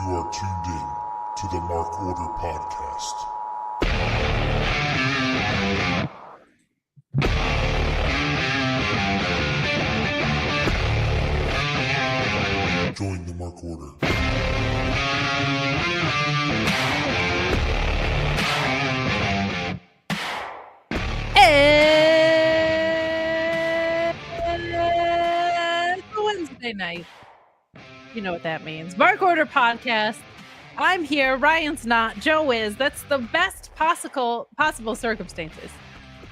You are tuned in to the Mark Order Podcast. Join the Mark Order. It's a Wednesday night. You know what that means. Mark Order Podcast. I'm here. Ryan's not. Joe is. That's the best possible circumstances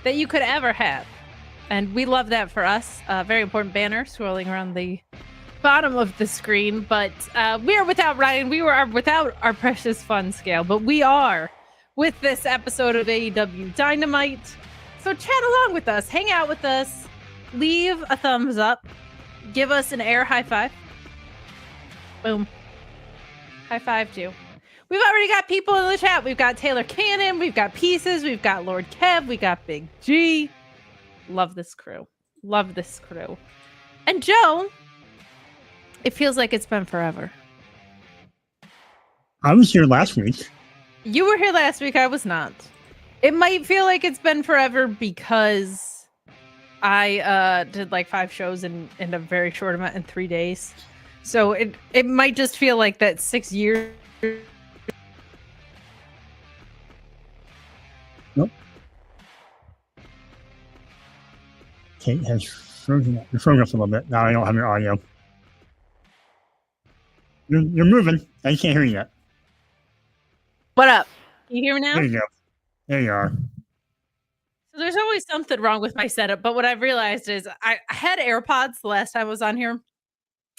that you could ever have. And we love that for us. Very important banner swirling around the bottom of the screen. But we are without Ryan. We were without our precious fun scale. But we are with this episode of AEW Dynamite. So chat along with us. Hang out with us. Leave a thumbs up. Give us an air high five. Boom. High five you. We've already got people in the chat. We've got Taylor Cannon. We've got Pieces. We've got Lord Kev. We got Big G. Love this crew. Love this crew. And Joe, it feels like it's been forever. I was here last week. You were here last week. I was not. It might feel like it's been forever because I did like 5 shows in a very short amount in 3 days. So it might just feel like that 6 years. Nope. Kate has frozen up. You're frozen up a little bit. Now I don't have your audio. You're moving. I can't hear you yet. What up? Can you hear me now? There you go. There you are. So there's always something wrong with my setup, but what I've realized is I had AirPods the last time I was on here,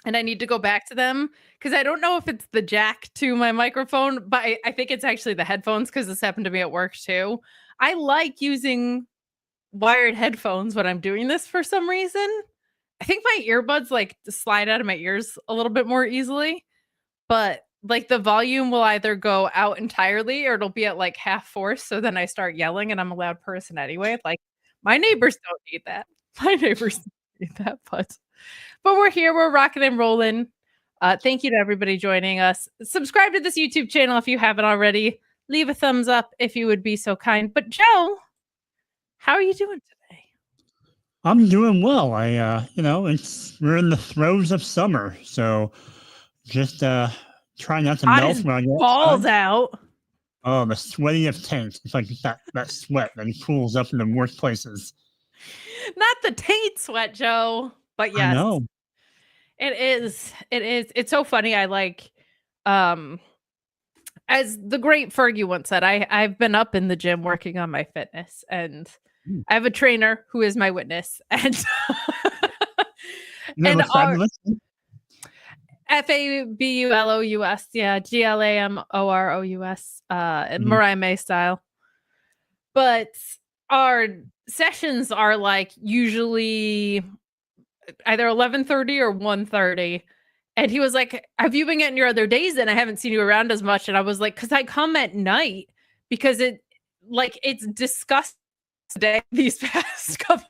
and I need to go back to them because I don't know if it's the jack to my microphone, but I think it's actually the headphones because this happened to me at work too. I like using wired headphones when I'm doing this for some reason. I think my earbuds like slide out of my ears a little bit more easily, but like the volume will either go out entirely or it'll be at like half force. So then I start yelling and I'm a loud person anyway. Like my neighbors don't need that. My neighbors don't need that, but we're here. We're rocking and rolling. Thank you to everybody joining us. Subscribe to this YouTube channel if you haven't already. Leave a thumbs up if you would be so kind. But Joe, how are you doing today? I'm doing well. We're in the throes of summer, so just try not to melt when I get balls out. Oh, the sweaty of tanks. It's like that sweat that cools up in the worst places. Not the taint sweat, Joe. But yes, I know. It is. It's so funny. I like, as the great Fergie once said, I've been up in the gym working on my fitness, and I have a trainer who is my witness, and FABULOUS, yeah, GLAMOROUS, Mariah May style. But our sessions are like usually either 11:30 or 1:30. And he was like, have you been getting your other days in? I haven't seen you around as much. And I was like, because I come at night because it's disgusting these past couple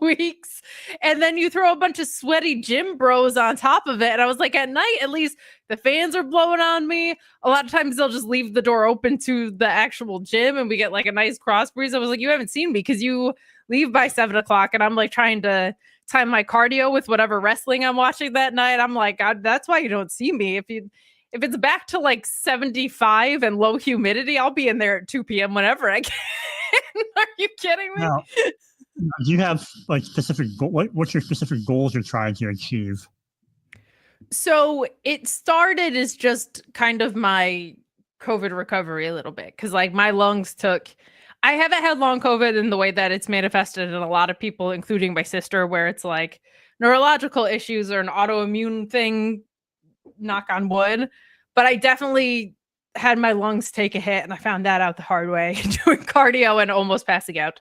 weeks. And then you throw a bunch of sweaty gym bros on top of it. And I was like, at night, at least the fans are blowing on me. A lot of times they'll just leave the door open to the actual gym and we get like a nice cross breeze. I was like, you haven't seen me because you leave by 7 o'clock and I'm like trying to time my cardio with whatever wrestling I'm watching that night. I'm like, God, that's why you don't see me. If it's back to like 75 and low humidity, I'll be in there at 2 p.m. whenever I can. Are you kidding me? Now, do you have like specific what's your specific goals you're trying to achieve? So it started as just kind of my COVID recovery a little bit because like my lungs I haven't had long COVID in the way that it's manifested in a lot of people, including my sister, where it's like neurological issues or an autoimmune thing, knock on wood. But I definitely had my lungs take a hit and I found that out the hard way doing cardio and almost passing out.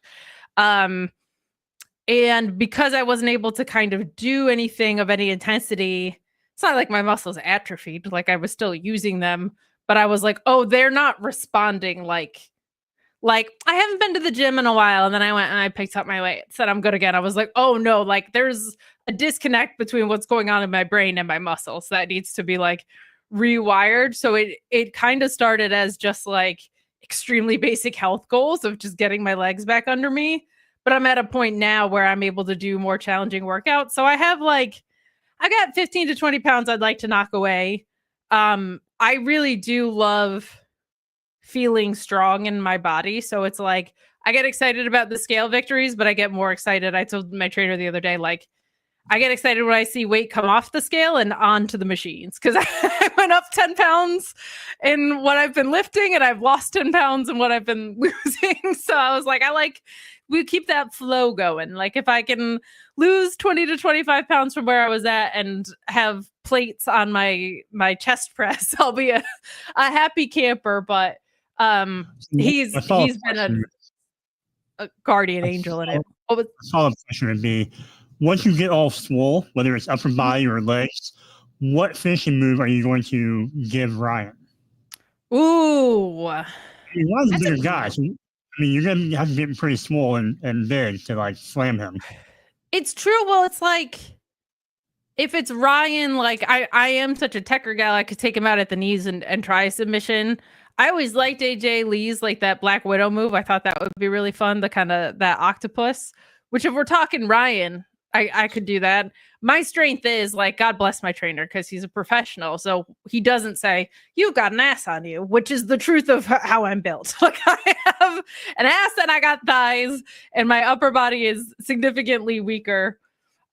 And because I wasn't able to kind of do anything of any intensity, it's not like my muscles atrophied, like I was still using them, but I was like, oh, they're not responding like I haven't been to the gym in a while. And then I went and I picked up my weights and I'm good again. I was like, oh no, like there's a disconnect between what's going on in my brain and my muscles that needs to be like rewired. So it kind of started as just like extremely basic health goals of just getting my legs back under me. But I'm at a point now where I'm able to do more challenging workouts. So I got 15 to 20 pounds I'd like to knock away. I really do love feeling strong in my body. So it's like, I get excited about the scale victories, but I get more excited. I told my trainer the other day, like, I get excited when I see weight come off the scale and onto the machines, because I went up 10 pounds in what I've been lifting and I've lost 10 pounds in what I've been losing. So I was like, we keep that flow going. Like if I can lose 20 to 25 pounds from where I was at and have plates on my chest press, I'll be a happy camper. But he's been a guardian angel in it. A solid question would be, once you get all swole, whether it's upper body or legs, what finishing move are you going to give Ryan? Ooh. Ryan's a bigger guy. So, you're going to have to get pretty small and big to like slam him. It's true. Well, it's like, if it's Ryan, like I am such a techer guy, I could take him out at the knees and try a submission. I always liked AJ Lee's, like that Black Widow move. I thought that would be really fun, the kind of that octopus, which if we're talking Ryan, I could do that. My strength is like, God bless my trainer, because he's a professional. So he doesn't say, you've got an ass on you, which is the truth of how I'm built. Like I have an ass and I got thighs and my upper body is significantly weaker.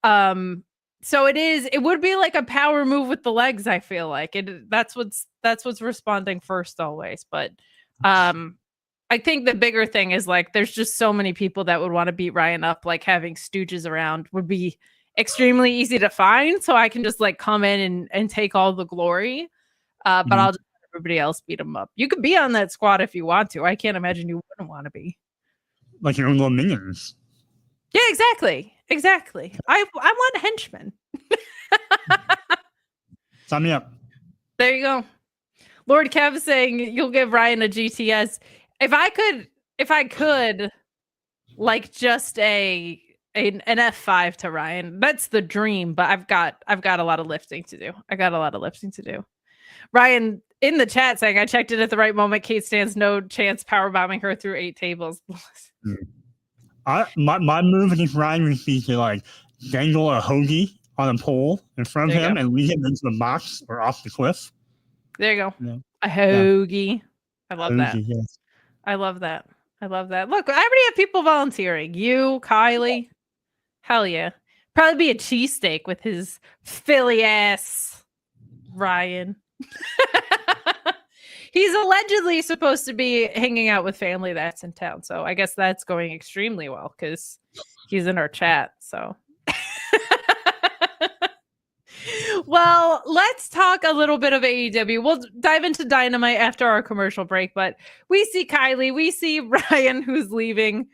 So it would be like a power move with the legs. I feel like that's what's responding first always. But, I think the bigger thing is like, there's just so many people that would want to beat Ryan up. Like having stooges around would be extremely easy to find. So I can just like come in and take all the glory. But I'll just let everybody else beat him up. You could be on that squad if you want to. I can't imagine you wouldn't want to be. Like your own little minions. Yeah, exactly. I want henchmen. Sign me up. There you go. Lord Kev saying you'll give Ryan a GTS. If I could, like just an F5 to Ryan, that's the dream. But I've got a lot of lifting to do. Ryan in the chat saying, I checked it at the right moment. Kate stands no chance power bombing her through 8 tables. My move against Ryan would be to like dangle a hoagie on a pole in front of him and lead him into the box or off the cliff. There you go. Yeah. A hoagie. Yeah. I love that. Yes. I love that. Look, I already have people volunteering. You, Kylie. Hell yeah. Probably be a cheesesteak with his Philly ass Ryan. He's allegedly supposed to be hanging out with family that's in town. So I guess that's going extremely well because he's in our chat. So well, let's talk a little bit of AEW. We'll dive into Dynamite after our commercial break, but we see Kylie, we see Ryan who's leaving.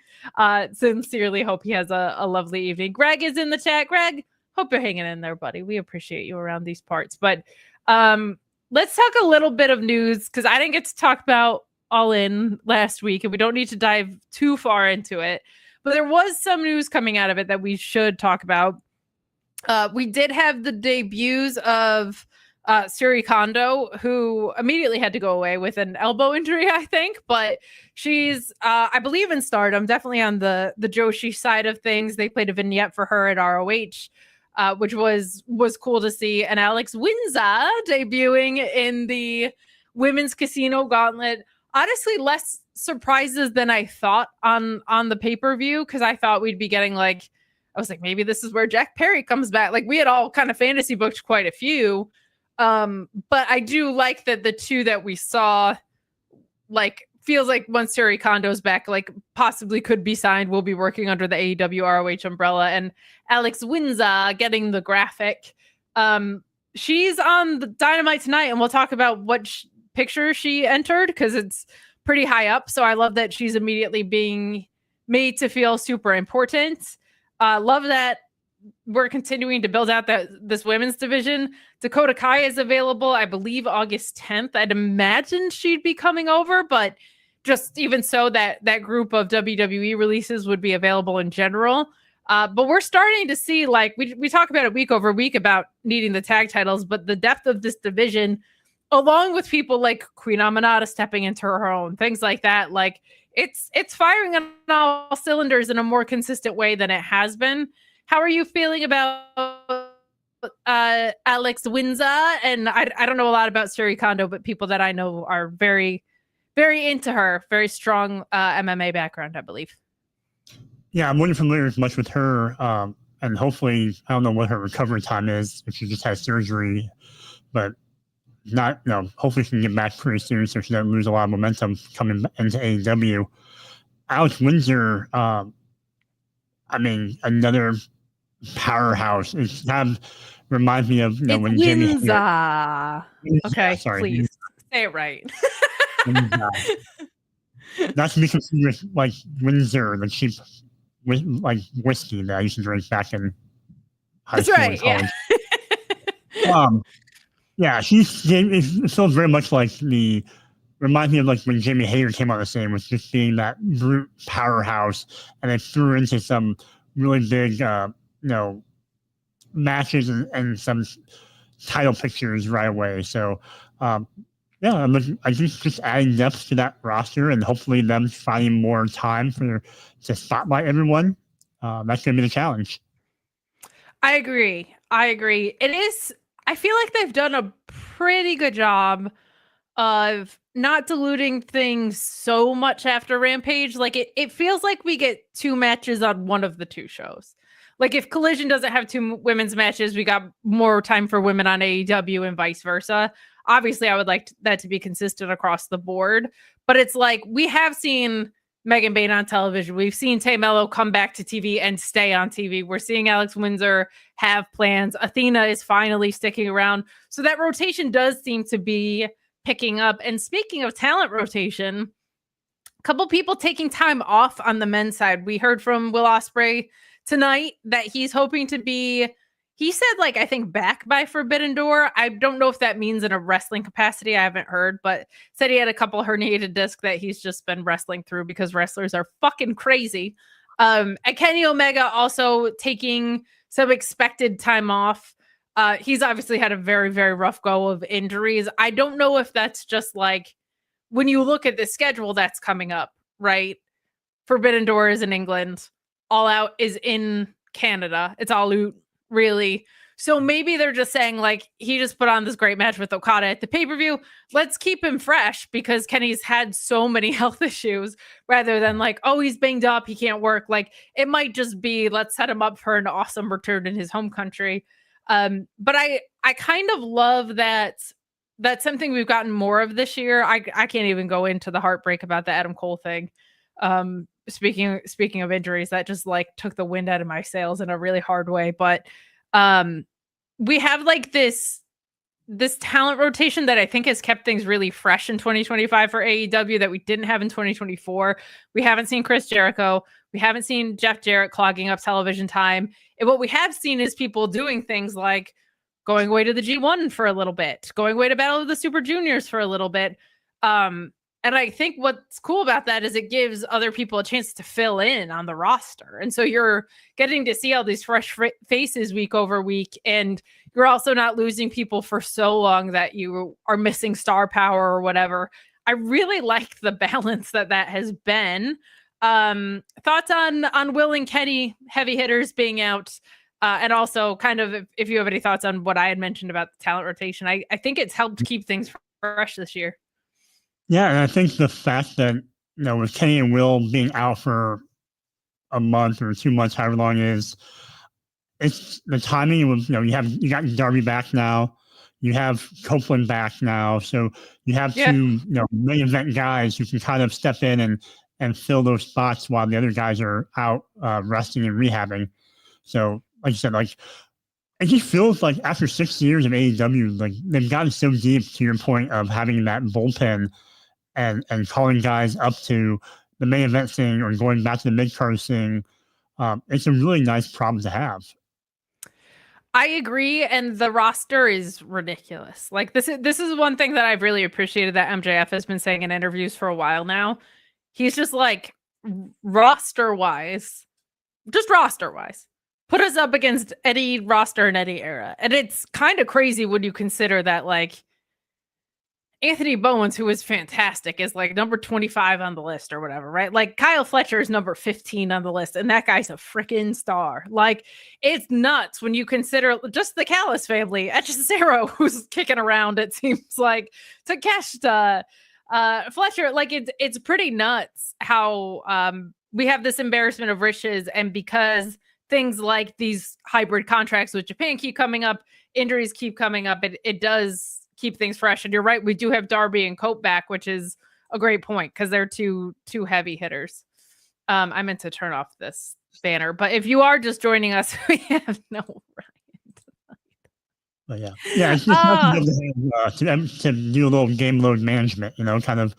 Sincerely hope he has a lovely evening. Greg is in the chat. Greg, hope you're hanging in there, buddy. We appreciate you around these parts. But let's talk a little bit of news because I didn't get to talk about All In last week, and we don't need to dive too far into it. But there was some news coming out of it that we should talk about. We did have the debuts of Suri Kondo, who immediately had to go away with an elbow injury, I think. But she's, I believe, in Stardom, definitely on the Joshi side of things. They played a vignette for her at ROH, which was cool to see. And Alex Windsor debuting in the Women's Casino Gauntlet. Honestly, less surprises than I thought on the pay-per-view, because I thought we'd be getting like, I was like, maybe this is where Jack Perry comes back. Like we had all kind of fantasy booked quite a few. But I do like that the two that we saw, like, feels like once Suri Kondo's back, like possibly could be signed. We'll be working under the AEW ROH umbrella. And Alex Windsor getting the graphic. She's on the Dynamite tonight, and we'll talk about what picture she entered because it's pretty high up. So I love that she's immediately being made to feel super important. Love that we're continuing to build out this women's division. Dakota Kai is available, I believe, August 10th. I'd imagine she'd be coming over, but just even so, that group of WWE releases would be available in general. But we're starting to see, like, we talk about it week over week about needing the tag titles, but the depth of this division along with people like Queen Amanada stepping into her own, things like that. Like it's firing on all cylinders in a more consistent way than it has been. How are you feeling about Alex Windsor? And I don't know a lot about Suri Kondo, but people that I know are very, very into her. Very strong MMA background, I believe. Yeah, I'm not familiar as much with her. And hopefully, I don't know what her recovery time is if she just had surgery, but hopefully she can get back pretty soon so she doesn't lose a lot of momentum coming into AEW. Alex Windsor, another powerhouse. It kind of reminds me of when Jimmy Windsor. Okay, sorry, please say it right. Not to be confused with like Windsor, the cheap whiskey that I used to drink back in high school and college. Yeah, it feels very much like reminds me of like when Jamie Hayter came on the scene, was just being that brute powerhouse, and they threw into some really big, matches and some title pictures right away. So, I think just adding depth to that roster and hopefully them finding more time to spotlight everyone. That's going to be the challenge. I agree. It is. I feel like they've done a pretty good job of not diluting things so much after Rampage. Like it feels like we get 2 matches on one of the 2 shows. Like if Collision doesn't have 2 women's matches, we got more time for women on AEW and vice versa. Obviously, I would like that to be consistent across the board, but it's like we have seen Megan Bain on television. We've seen Tay Mello come back to TV and stay on TV. We're seeing Alex Windsor have plans. Athena is finally sticking around. So that rotation does seem to be picking up. And speaking of talent rotation, a couple people taking time off on the men's side. We heard from Will Ospreay tonight that he's hoping to be, he said, like, I think back by Forbidden Door. I don't know if that means in a wrestling capacity. I haven't heard, but said he had a couple herniated discs that he's just been wrestling through because wrestlers are fucking crazy. And Kenny Omega also taking some expected time off. He's obviously had a very, very rough go of injuries. I don't know if that's just like, when you look at the schedule that's coming up, right? Forbidden Door is in England. All Out is in Canada. It's all out, really. So maybe they're just saying, like, he just put on this great match with Okada at the pay-per-view. Let's keep him fresh because Kenny's had so many health issues rather than like, oh, he's banged up, he can't work. Like, it might just be, let's set him up for an awesome return in his home country. But I kind of love that that's something we've gotten more of this year. I can't even go into the heartbreak about the Adam Cole thing. Speaking of injuries, that just like took the wind out of my sails in a really hard way. But we have like this talent rotation that I think has kept things really fresh in 2025 for AEW that we didn't have in 2024. We haven't seen Chris Jericho. We haven't seen Jeff Jarrett clogging up television time. And what we have seen is people doing things like going away to the G1 for a little bit, going away to Battle of the Super Juniors for a little bit. And I think what's cool about that is it gives other people a chance to fill in on the roster. And so you're getting to see all these fresh faces week over week. And you're also not losing people for so long that you are missing star power or whatever. I really like the balance that has been. Thoughts on Will and Kenny heavy hitters being out? And also kind of if you have any thoughts on what I had mentioned about the talent rotation, I think it's helped keep things fresh this year. Yeah, and I think the fact that, with Kenny and Will being out for a month or 2 months, however long it is, it's the timing was, you got Darby back now, you have Copeland back now, so you have 2, main event guys who can kind of step in and fill those spots while the other guys are out resting and rehabbing. So, like you said, like, it just feels like after 6 years of AEW, like they've gotten so deep to your point of having that bullpen and calling guys up to the main event thing or going back to the mid-card thing. It's a really nice problem to have. I agree, and the roster is ridiculous. Like this is one thing that I've really appreciated that MJF has been saying in interviews for a while now. He's just like roster-wise, put us up against any roster in any era. And it's kind of crazy when you consider that, like, Anthony Bowens, who is fantastic, is like number 25 on the list or whatever, right? Like Kyle Fletcher is number 15 on the list, and that guy's a freaking star. Like, it's nuts when you consider just the Callis family. Echizero, who's kicking around, it seems like, Takeshita, Fletcher. Like, it's pretty nuts how we have this embarrassment of riches, and because things like these hybrid contracts with Japan keep coming up, injuries keep coming up, it does keep things fresh. And you're right, we do have Darby and Cope back, which is a great point because they're two heavy hitters. I meant to turn off this banner, but if you are just joining us, we have no Ryan. But yeah, it's just to do a little game load management, kind of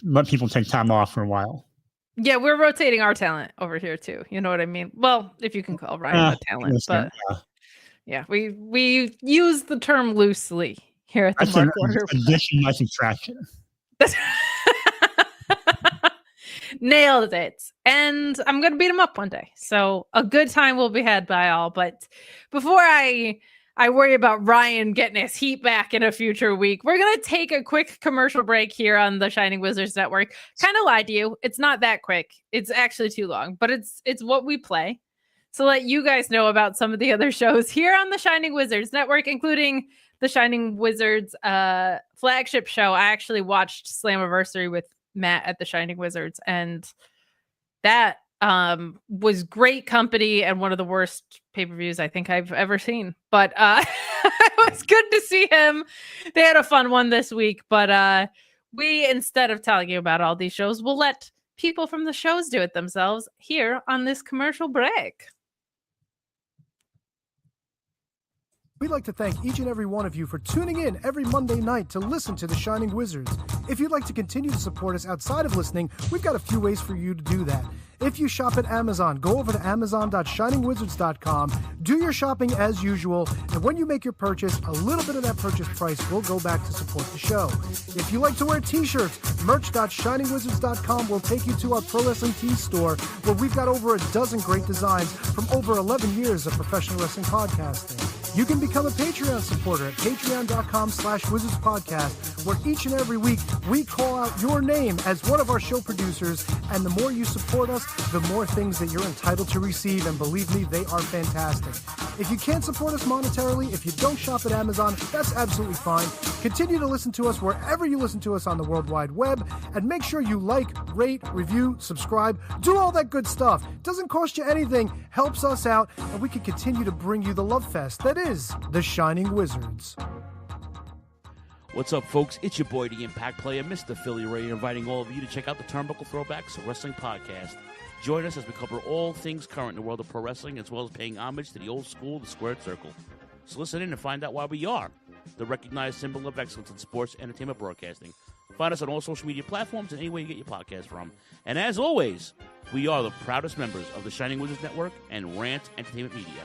let people take time off for a while. Yeah, we're rotating our talent over here too. You know what I mean? Well, if you can call Ryan a talent, but yeah, we use the term loosely here at the Mark Order. Addition, not subtraction. Nailed it. And I'm going to beat him up one day. So a good time will be had by all. But before I worry about Ryan getting his heat back in a future week, we're going to take a quick commercial break here on the Shining Wizards Network. Kind of lied to you. It's not that quick. It's actually too long, but it's what we play. So let you guys know about some of the other shows here on the Shining Wizards Network, including the Shining Wizards flagship show. I actually watched Slammiversary with Matt at the Shining Wizards, and that was great company and one of the worst pay-per-views I think I've ever seen. But it was good to see him. They had a fun one this week, but we, instead of telling you about all these shows, we'll let people from the shows do it themselves here on this commercial break. We'd like to thank each and every one of you for tuning in every Monday night to listen to The Shining Wizards. If you'd like to continue to support us outside of listening, we've got a few ways for you to do that. If you shop at Amazon, go over to amazon.shiningwizards.com, do your shopping as usual, and when you make your purchase, a little bit of that purchase price will go back to support the show. If you like to wear t-shirts, merch.shiningwizards.com will take you to our Pro Wrestling Tees store, where we've got over a dozen great designs from over 11 years of professional wrestling podcasting. You can become a Patreon supporter at patreon.com/wizardspodcast, where each and every week we call out your name as one of our show producers, and the more you support us, the more things that you're entitled to receive, and believe me, they are fantastic. If you can't support us monetarily, if you don't shop at Amazon, that's absolutely fine. Continue to listen to us wherever you listen to us on the World Wide Web, and make sure you like, rate, review, subscribe, do all that good stuff. Doesn't cost you anything, helps us out, and we can continue to bring you the love fest that is The Shining Wizards. What's up, folks? It's your boy, the Impact Player, Mr. Philly Ray, inviting all of you to check out the Turnbuckle Throwbacks Wrestling Podcast. Join us as we cover all things current in the world of pro wrestling, as well as paying homage to the old school, the Squared Circle. So listen in and find out why we are the recognized symbol of excellence in sports entertainment broadcasting. Find us on all social media platforms and anywhere you get your podcast from. And as always, we are the proudest members of the Shining Wizards Network and Rant Entertainment Media.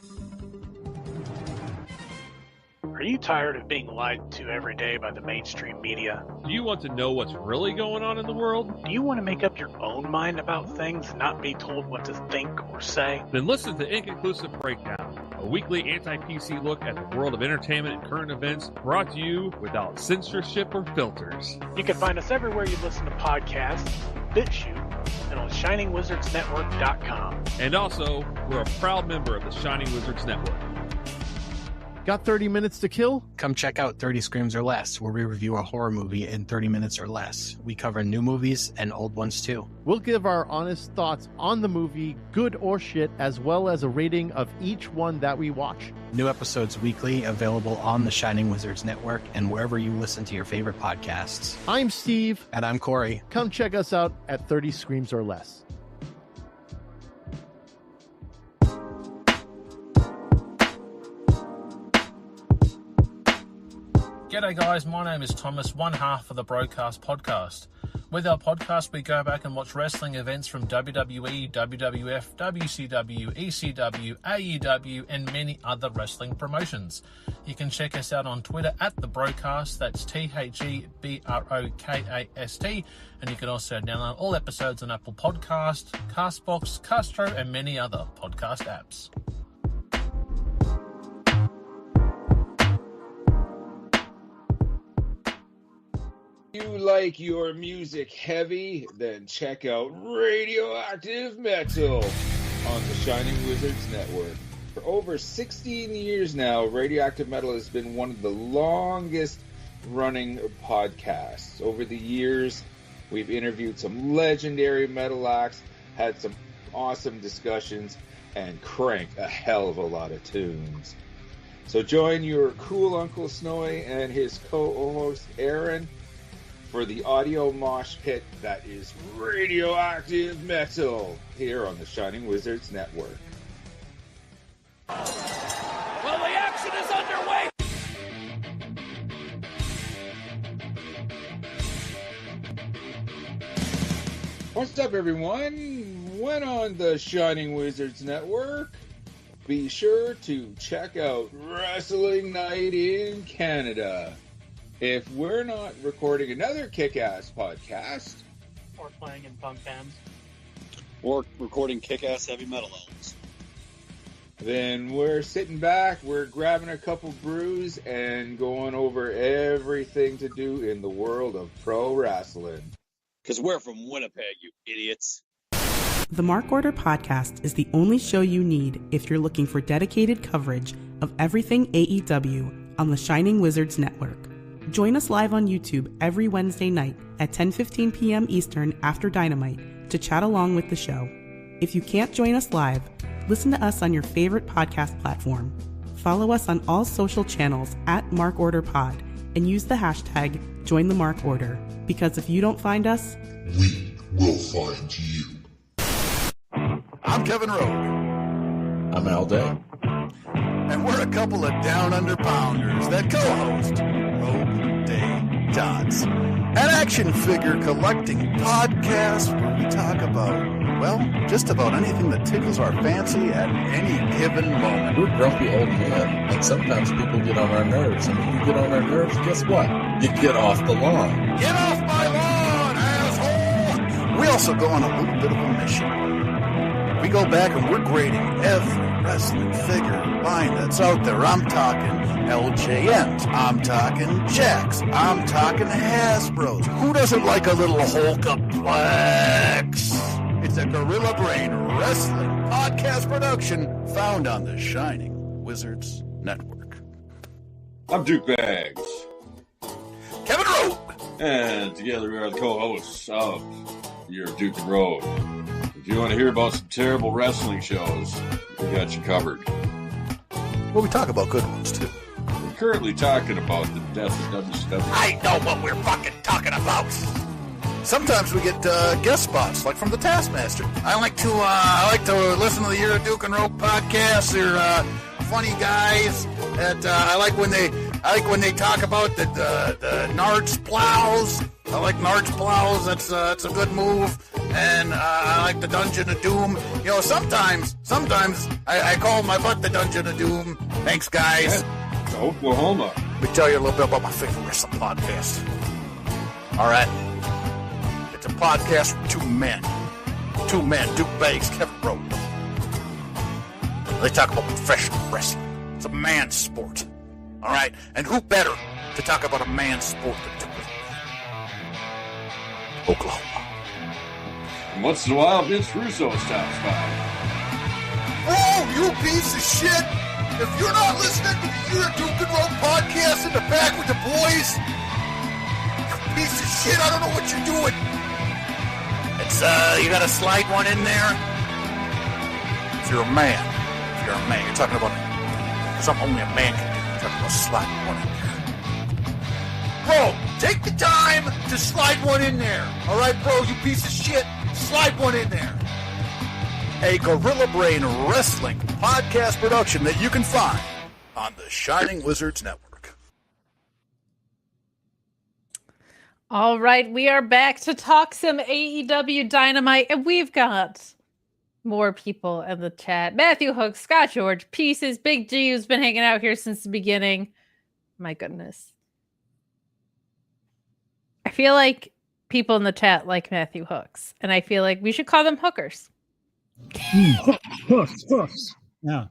Are you tired of being lied to every day by the mainstream media? Do you want to know what's really going on in the world? Do you want to make up your own mind about things and not be told what to think or say? Then listen to Inconclusive Breakdown, a weekly anti-PC look at the world of entertainment and current events, brought to you without censorship or filters. You can find us everywhere you listen to podcasts, BitChute, and on ShiningWizardsNetwork.com. And also, we're a proud member of the Shining Wizards Network. Got 30 minutes to kill? Come check out 30 Screams or Less, where we review a horror movie in 30 minutes or less. We cover new movies and old ones too. We'll give our honest thoughts on the movie, good or shit, as well as a rating of each one that we watch. New episodes weekly, available on the Shining Wizards Network and wherever you listen to your favorite podcasts. I'm Steve. And I'm Corey. Come check us out at 30 Screams or Less. G'day guys, my name is Thomas, one half of the Broadcast Podcast. With our podcast, we go back and watch wrestling events from WWE, WWF, WCW, ECW, AEW, and many other wrestling promotions. You can check us out on Twitter at The Broadcast, that's TheBrokast, and you can also download all episodes on Apple Podcast, Castbox, Castro, and many other podcast apps. You like your music heavy? Then check out Radioactive Metal on the Shining Wizards Network. For over 16 years now, Radioactive Metal has been one of the longest running podcasts. Over the years, we've interviewed some legendary metal acts, had some awesome discussions, and cranked a hell of a lot of tunes. So join your cool Uncle Snowy and his co-host Aaron for the audio mosh pit that is Radioactive Metal here on the Shining Wizards Network. Well, the action is underway! What's up, everyone? When on the Shining Wizards Network, be sure to check out Wrestling Night in Canada. If we're not recording another kick-ass podcast, Or playing in punk bands. Or recording kick-ass heavy metal albums, then we're sitting back, we're grabbing a couple brews, and going over everything to do in the world of pro wrestling. because we're from Winnipeg, you idiots. The Mark Order Podcast is the only show you need if you're looking for dedicated coverage of everything AEW on the Shining Wizards Network. Join us live on YouTube every Wednesday night at 10:15 p.m. Eastern after Dynamite to chat along with the show. If you can't join us live, listen to us on your favorite podcast platform. Follow us on all social channels at MarkOrderPod and use the hashtag #JoinTheMarkOrder, because if you don't find us, we will find you. I'm Kevin Rowe. I'm Al Day. And we're a couple of down under pounders that co-host Rogue Day Dots, an action figure collecting podcast where we talk about, well, just about anything that tickles our fancy at any given moment. We're grumpy old men, and sometimes people get on our nerves. And when you get on our nerves, guess what? You get off the lawn. Get off my lawn, asshole! We also go on a little bit of a mission. We go back and we're grading every wrestling figure line that's out there. I'm talking LJNs. I'm talking Jacks. I'm talking Hasbros. Who doesn't like a little Hulkaplex? It's a Gorilla Brain Wrestling podcast production found on the Shining Wizards Network. I'm Duke Bags. Kevin Rowe. And together we are the co-hosts of Your Duke and Road. If you want to hear about some terrible wrestling shows, we got you covered. Well, we talk about good ones, too. We're currently talking about the death of WCW. I know what we're fucking talking about. Sometimes we get guest spots, like from the Taskmaster. I like to listen to the Your Duke and Rope podcast. They're funny guys. That I like when they talk about the Nards plows. I like Nards plows. That's a good move. And I like the Dungeon of Doom. You know, sometimes I call my butt the Dungeon of Doom. Thanks, guys. Yeah, to Oklahoma. Let me tell you a little bit about my favorite wrestling podcast. All right. It's a podcast from two men, Duke Bags, Kevin Rowe. They talk about professional wrestling. It's a man's sport. All right? And who better to talk about a man's sport than Duke? Oklahoma. And once in a while, Vince Russo stops by. Whoa, you piece of shit! If you're not listening to the Your Duke and Rope podcast in the back with the boys, you piece of shit, I don't know what you're doing. It's, you gotta slide one in there. If you're a man, you're talking about something only a man can do. You're talking about sliding one in there. Bro, take the time to slide one in there. All right, bro, you piece of shit. Slide one in there. A Gorilla Brain Wrestling podcast production that you can find on the Shining Wizards Network. All right, we are back to talk some AEW Dynamite, and we've got more people in the chat. Matthew Hook, Scott George, Pieces, Big G, who's been hanging out here since the beginning. My goodness. I feel like people in the chat like Matthew Hooks, and I feel like we should call them hookers. Hooks. Yeah.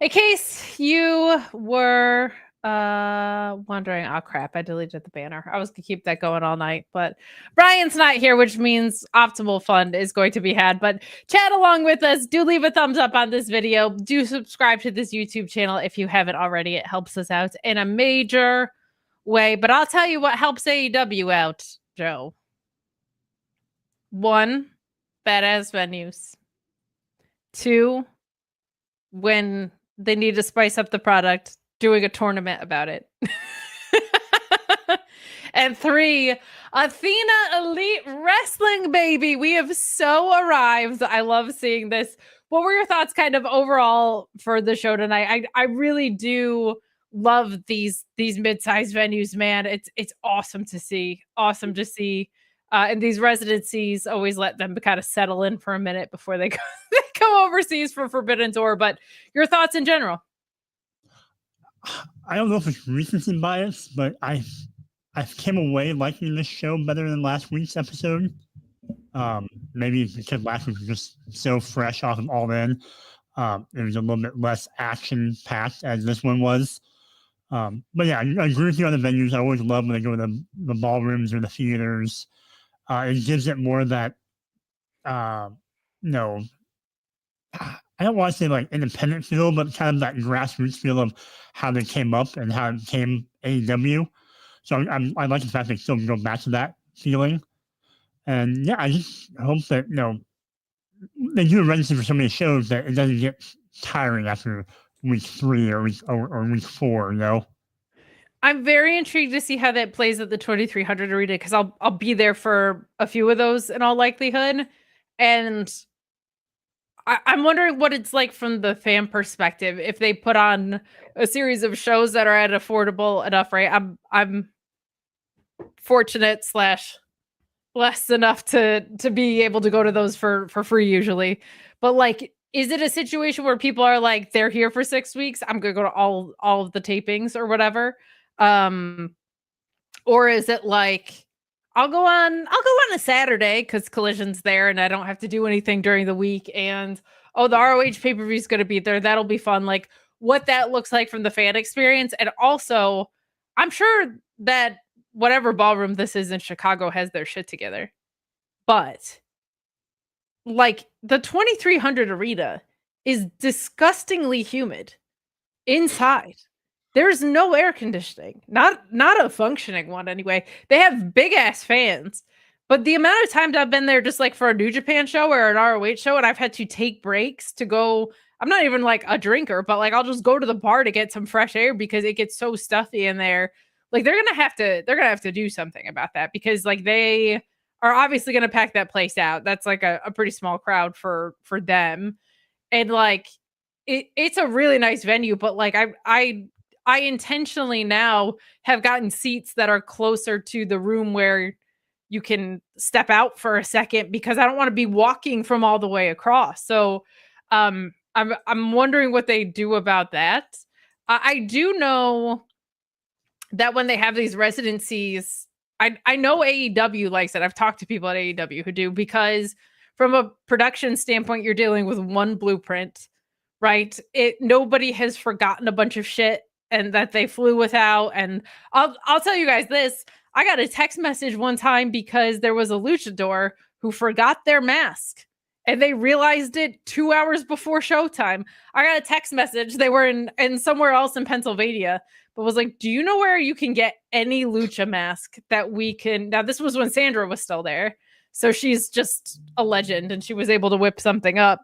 In case you were Wondering. Oh crap! I deleted the banner. I was gonna keep that going all night, but Brian's not here, which means optimal fun is going to be had. But chat along with us. Do leave a thumbs up on this video. Do subscribe to this YouTube channel if you haven't already. It helps us out in a major way. But I'll tell you what helps AEW out, Joe. 1, badass venues. 2, when they need to spice up the product, doing a tournament about it. And 3, Athena Elite Wrestling, baby. We have so arrived. I love seeing this. What were your thoughts kind of overall for the show tonight? I really do love these mid-sized venues, man. It's awesome to see. Awesome to see. And these residencies, always let them kind of settle in for a minute before they go overseas for Forbidden Door. But your thoughts in general? I don't know if it's recency bias, but I came away liking this show better than last week's episode. Maybe because last week was just so fresh off of All In. It was a little bit less action-packed as this one was. But yeah, I agree with you on the venues. I always love when they go to the ballrooms or the theaters. It gives it more of that, no, I don't want to say like independent feel, but kind of that grassroots feel of how they came up and how it came AEW. So I like the fact they still go back to that feeling. And yeah, I just hope that, they do a register for so many shows that it doesn't get tiring after week 3 or week 4, I'm very intrigued to see how that plays at the 2300 arena, because I'll be there for a few of those in all likelihood. And I'm wondering what it's like from the fan perspective if they put on a series of shows that are at affordable enough rate. I'm fortunate / blessed enough to be able to go to those for free usually. But like, is it a situation where people are like, they're here for 6 weeks, I'm gonna go to all of the tapings or whatever? Or is it like, I'll go on a Saturday because Collision's there and I don't have to do anything during the week, and the ROH pay-per-view is going to be there. That'll be fun. Like what that looks like from the fan experience. And also, I'm sure that whatever ballroom this is in Chicago has their shit together. But like the 2300 arena is disgustingly humid inside. There's no air conditioning, not a functioning one anyway. They have big ass fans, but the amount of times I've been there just like for a New Japan show or an ROH show, and I've had to take breaks to go. I'm not even like a drinker, but like I'll just go to the bar to get some fresh air because it gets so stuffy in there. Like they're gonna have to do something about that, because like they are obviously gonna pack that place out. That's like a pretty small crowd for them, and like it's a really nice venue, but like I intentionally now have gotten seats that are closer to the room where you can step out for a second, because I don't want to be walking from all the way across. So I'm wondering what they do about that. I do know that when they have these residencies, I know AEW likes it. I've talked to people at AEW who do, because from a production standpoint, you're dealing with one blueprint, right? Nobody has forgotten a bunch of shit and that they flew without. And I'll tell you guys this. I got a text message one time because there was a luchador who forgot their mask and they realized it 2 hours before showtime. I got a text message. They were in somewhere else in Pennsylvania, but was like, do you know where you can get any lucha mask that we can? Now, this was when Sandra was still there. So she's just a legend and she was able to whip something up.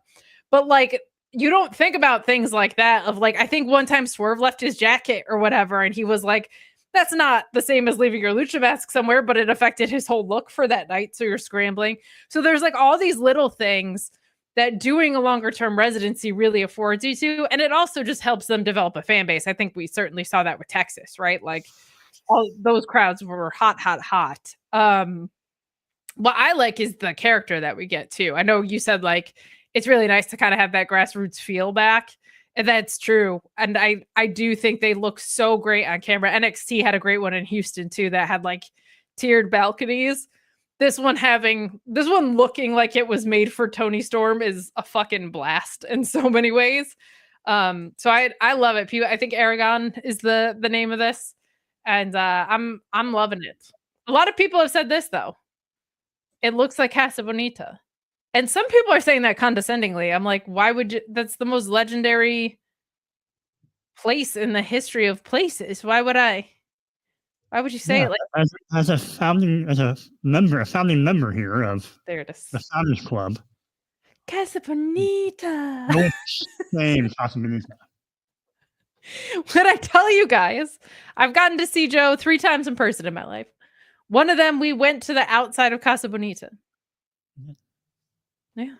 But like, you don't think about things like that of like, I think one time Swerve left his jacket or whatever, and he was like, that's not the same as leaving your lucha mask somewhere, but it affected his whole look for that night. So you're scrambling. So there's like all these little things that doing a longer term residency really affords you to. And it also just helps them develop a fan base. I think we certainly saw that with Texas, right? Like all those crowds were hot. What I like is the character that we get too. I know you said like, it's really nice to kind of have that grassroots feel back. And that's true. And I do think they look so great on camera. NXT had a great one in Houston too that had like tiered balconies. This one looking like it was made for Tony Storm is a fucking blast in so many ways. So I love it. I think Aragon is the name of this, and I'm loving it. A lot of people have said this though. It looks like Casa Bonita, and some people are saying that condescendingly. I'm like, why would you? That's the most legendary place in the history of places. Why would you say it like as a founding member here of there it is. The Founders Club? Casa Bonita. No shame, Casa Bonita. When I tell you guys, I've gotten to see Joe 3 times in person in my life. One of them, we went to the outside of Casa Bonita. Yeah.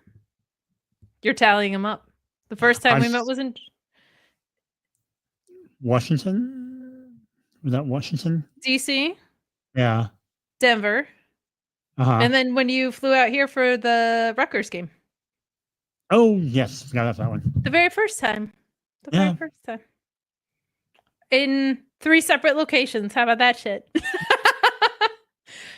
You're tallying them up. The first time we met was in Washington. Was that Washington? DC. Yeah. Denver. And then when you flew out here for the Rutgers game. Oh, yes. Forgot that one. The very first time. Very first time. In 3 separate locations. How about that shit?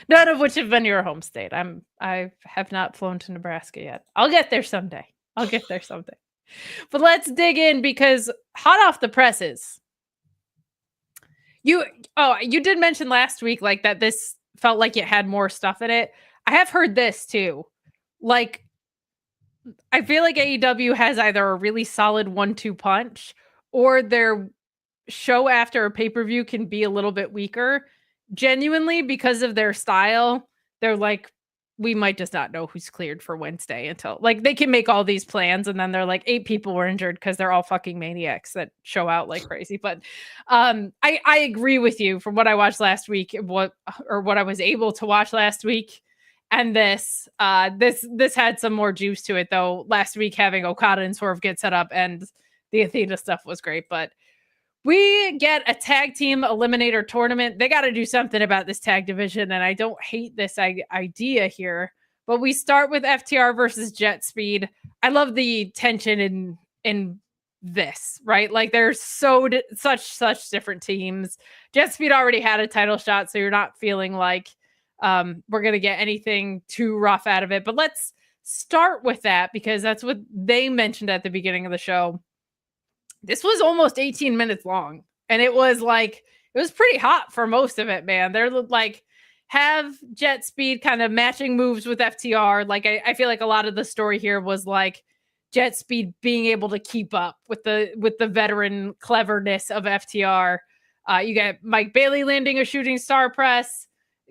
None of which have been your home state. I have not flown to Nebraska yet. I'll get there someday. But let's dig in because hot off the presses. You did mention last week like that this felt like it had more stuff in it. I have heard this too. Like I feel like AEW has either a really solid 1-2 punch or their show after a pay-per-view can be a little bit weaker. Genuinely, because of their style, they're like, we might just not know who's cleared for Wednesday until like they can make all these plans and then they're like 8 people were injured because they're all fucking maniacs that show out like crazy. But I agree with you from what I watched last week, what I was able to watch last week. And this had some more juice to it though. Last week having Okada and Swerve get set up and the Athena stuff was great, but we get a tag team eliminator tournament. They got to do something about this tag division, and I don't hate this idea here. But we start with FTR versus Jet Speed. I love the tension in this, right? Like there's such different teams. Jet Speed already had a title shot, so you're not feeling like we're gonna get anything too rough out of it. But let's start with that because that's what they mentioned at the beginning of the show. This was almost 18 minutes long, and it was pretty hot for most of it, man. They're like have Jet Speed kind of matching moves with FTR. Like I feel like a lot of the story here was like Jet Speed being able to keep up with the veteran cleverness of FTR. You get Mike Bailey landing a shooting star press.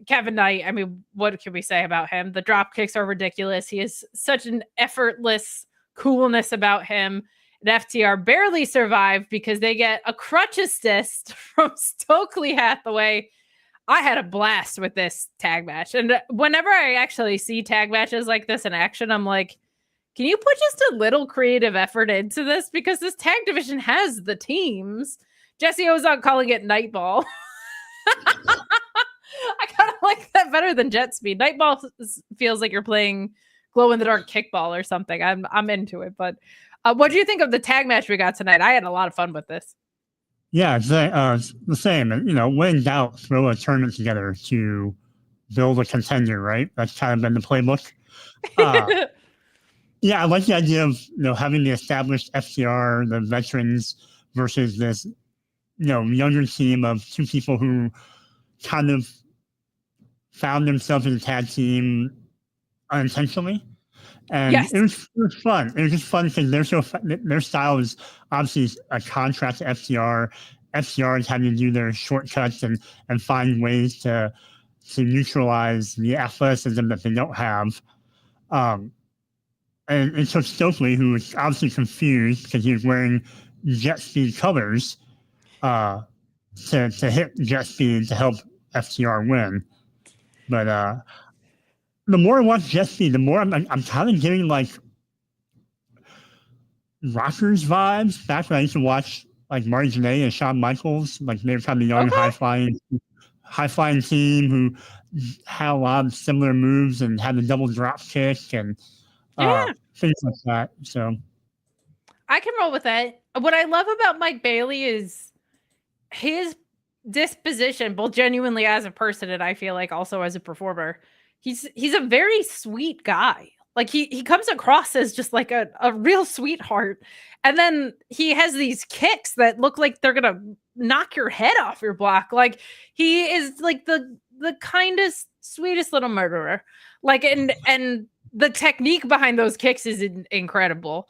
Kevin Knight, I mean, what can we say about him? The drop kicks are ridiculous. He has such an effortless coolness about him. And FTR barely survived because they get a crutch assist from Stokely Hathaway. I had a blast with this tag match. And whenever I actually see tag matches like this in action, I'm like, can you put just a little creative effort into this? Because this tag division has the teams. Jesse Ozone calling it Nightball. I kind of like that better than Jet Speed. Nightball feels like you're playing glow-in-the-dark kickball or something. I'm into it, but what do you think of the tag match we got tonight? I had a lot of fun with this. Yeah, it's the same. When in doubt, throw a tournament together to build a contender, right? That's kind of been the playbook. Yeah, I like the idea of having the established FTR, the veterans, versus this younger team of 2 people who kind of found themselves in a tag team unintentionally. And yes. it was fun. It was just fun because their style is obviously a contrast to FTR. FTR is having to do their shortcuts and find ways to neutralize the athleticism that they don't have. And it took Stokely, who was obviously confused because he was wearing Jet Speed colors, to hit Jet Speed to help FTR win. But the more I watch Jet Speed, the more I'm kind of getting like Rockers vibes back when I used to watch like Marty Jannetty and Shawn Michaels. Like they were kind of the young high flying team who had a lot of similar moves and had the double drop kick and things like that. So I can roll with that. What I love about Mike Bailey is his disposition, both genuinely as a person and I feel like also as a performer. He's a very sweet guy. Like he comes across as just like a real sweetheart. And then he has these kicks that look like they're gonna knock your head off your block. Like he is like the kindest, sweetest little murderer. Like and the technique behind those kicks is incredible.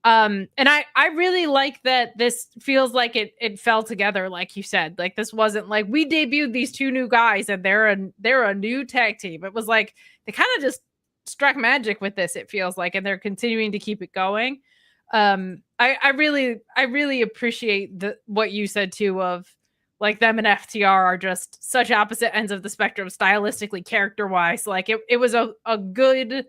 And I really like that this feels like it fell together, like you said. Like this wasn't like we debuted these two new guys and they're a new tag team. It was like they kind of just struck magic with this, it feels like, and they're continuing to keep it going. I really appreciate what you said too, of like them and FTR are just such opposite ends of the spectrum stylistically, character-wise. Like it was a good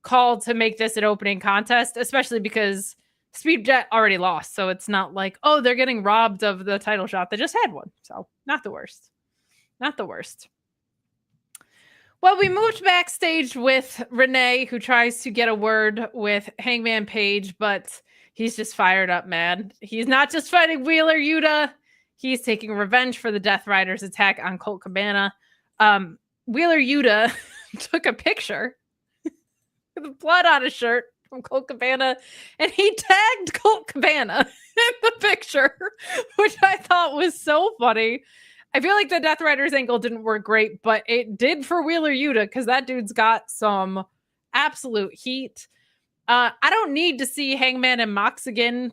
call to make this an opening contest, especially because Speed Jet already lost. So it's not like, oh, they're getting robbed of the title shot. They just had one. So not the worst. Not the worst. Well, we moved backstage with Renee, who tries to get a word with Hangman Page, but he's just fired up, man. He's not just fighting Wheeler Yuta. He's taking revenge for the Death Riders' attack on Colt Cabana. Wheeler Yuta took a picture with blood on his shirt from Colt Cabana, and he tagged Colt Cabana in the picture, which I thought was so funny. I feel like the Death Riders angle didn't work great, but it did for Wheeler Yuta because that dude's got some absolute heat. I don't need to see Hangman and Mox again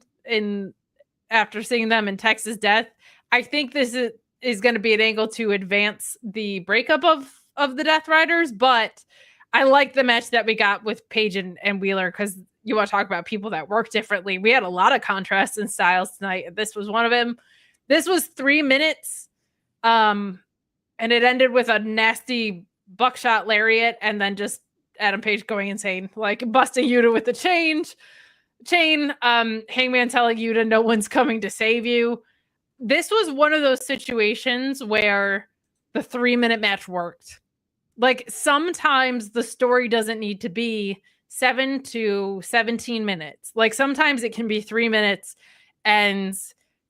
after seeing them in Texas Death. I think this is going to be an angle to advance the breakup of the Death Riders, but I like the match that we got with Page and Wheeler because you want to talk about people that work differently. We had a lot of contrasts in styles tonight. This was one of them. This was 3 minutes. And it ended with a nasty buckshot lariat and then just Adam Page going insane, like busting Yuta with the chain, Hangman telling Yuta no one's coming to save you. This was one of those situations where the 3-minute match worked. Like sometimes the story doesn't need to be 7 to 17 minutes. Like sometimes it can be 3 minutes, and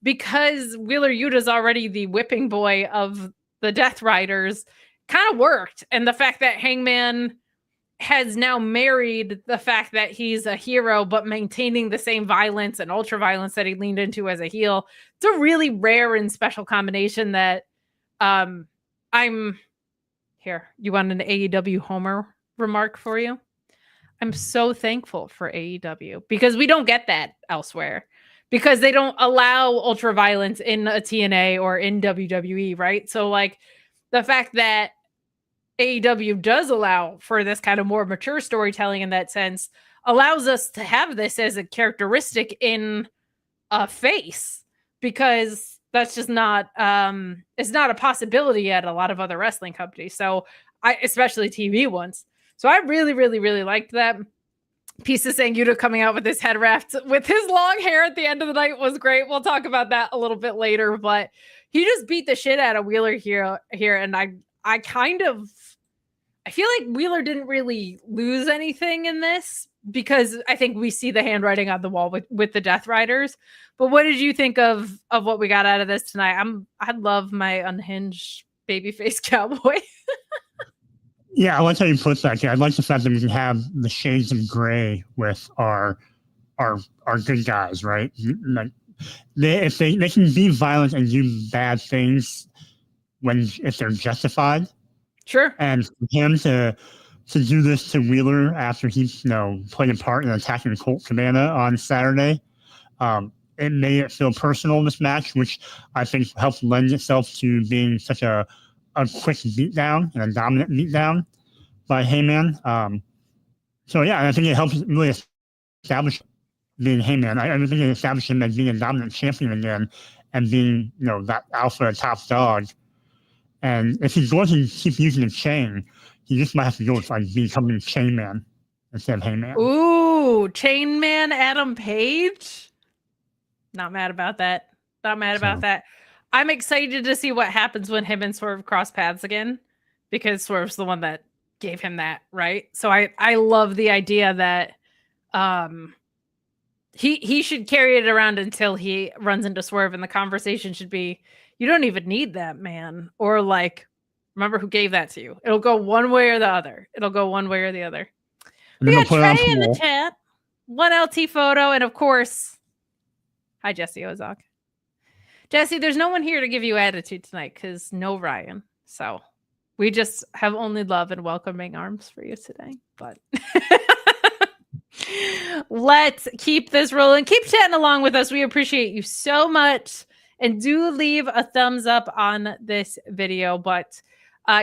because Wheeler Yuta's already the whipping boy of the Death Riders, kind of worked. And the fact that Hangman has now married the fact that he's a hero, but maintaining the same violence and ultra violence that he leaned into as a heel. It's a really rare and special combination that I'm here. You want an AEW Homer remark for you? I'm so thankful for AEW because we don't get that elsewhere. Because they don't allow ultra violence in a TNA or in WWE, right? So like the fact that AEW does allow for this kind of more mature storytelling in that sense allows us to have this as a characteristic in a face, because that's just not it's not a possibility at a lot of other wrestling companies. So especially TV ones. So I really, really, really liked that. Pisa saying Yuta coming out with his head wrapped with his long hair at the end of the night was great. We'll talk about that a little bit later, but he just beat the shit out of Wheeler here. And I feel like Wheeler didn't really lose anything in this because I think we see the handwriting on the wall with the Death Riders. But what did you think of what we got out of this tonight? I love my unhinged babyface cowboy. Yeah, I like how you put that. I like the fact that we can have the shades of gray with our good guys, right? Like they can be violent and do bad things if they're justified. Sure. And for him to do this to Wheeler after he's played a part in attacking Colt Cabana on Saturday, it made it feel personal in this match, which I think helped lend itself to being such a quick beatdown and a dominant beatdown by Heyman. So yeah, I think it helps really establish being Heyman. I think it established him as being a dominant champion again and being, that alpha top dog. And if he's going to keep using the chain, he just might have to go with becoming Chain Man instead of Heyman. Ooh, Chain Man Adam Page. Not mad about that. About that. I'm excited to see what happens when him and Swerve cross paths again, because Swerve's the one that gave him that, right? So I love the idea that he should carry it around until he runs into Swerve, and the conversation should be, you don't even need that, man. Or like, remember who gave that to you. It'll go one way or the other. And We then got we'll put it on Trey in the poll. chat. One LT photo, and of course, hi Jesse Ozak. Jesse, there's no one here to give you attitude tonight because no Ryan. So we just have only love and welcoming arms for you today. But let's keep this rolling. Keep chatting along with us. We appreciate you so much. And do leave a thumbs up on this video. But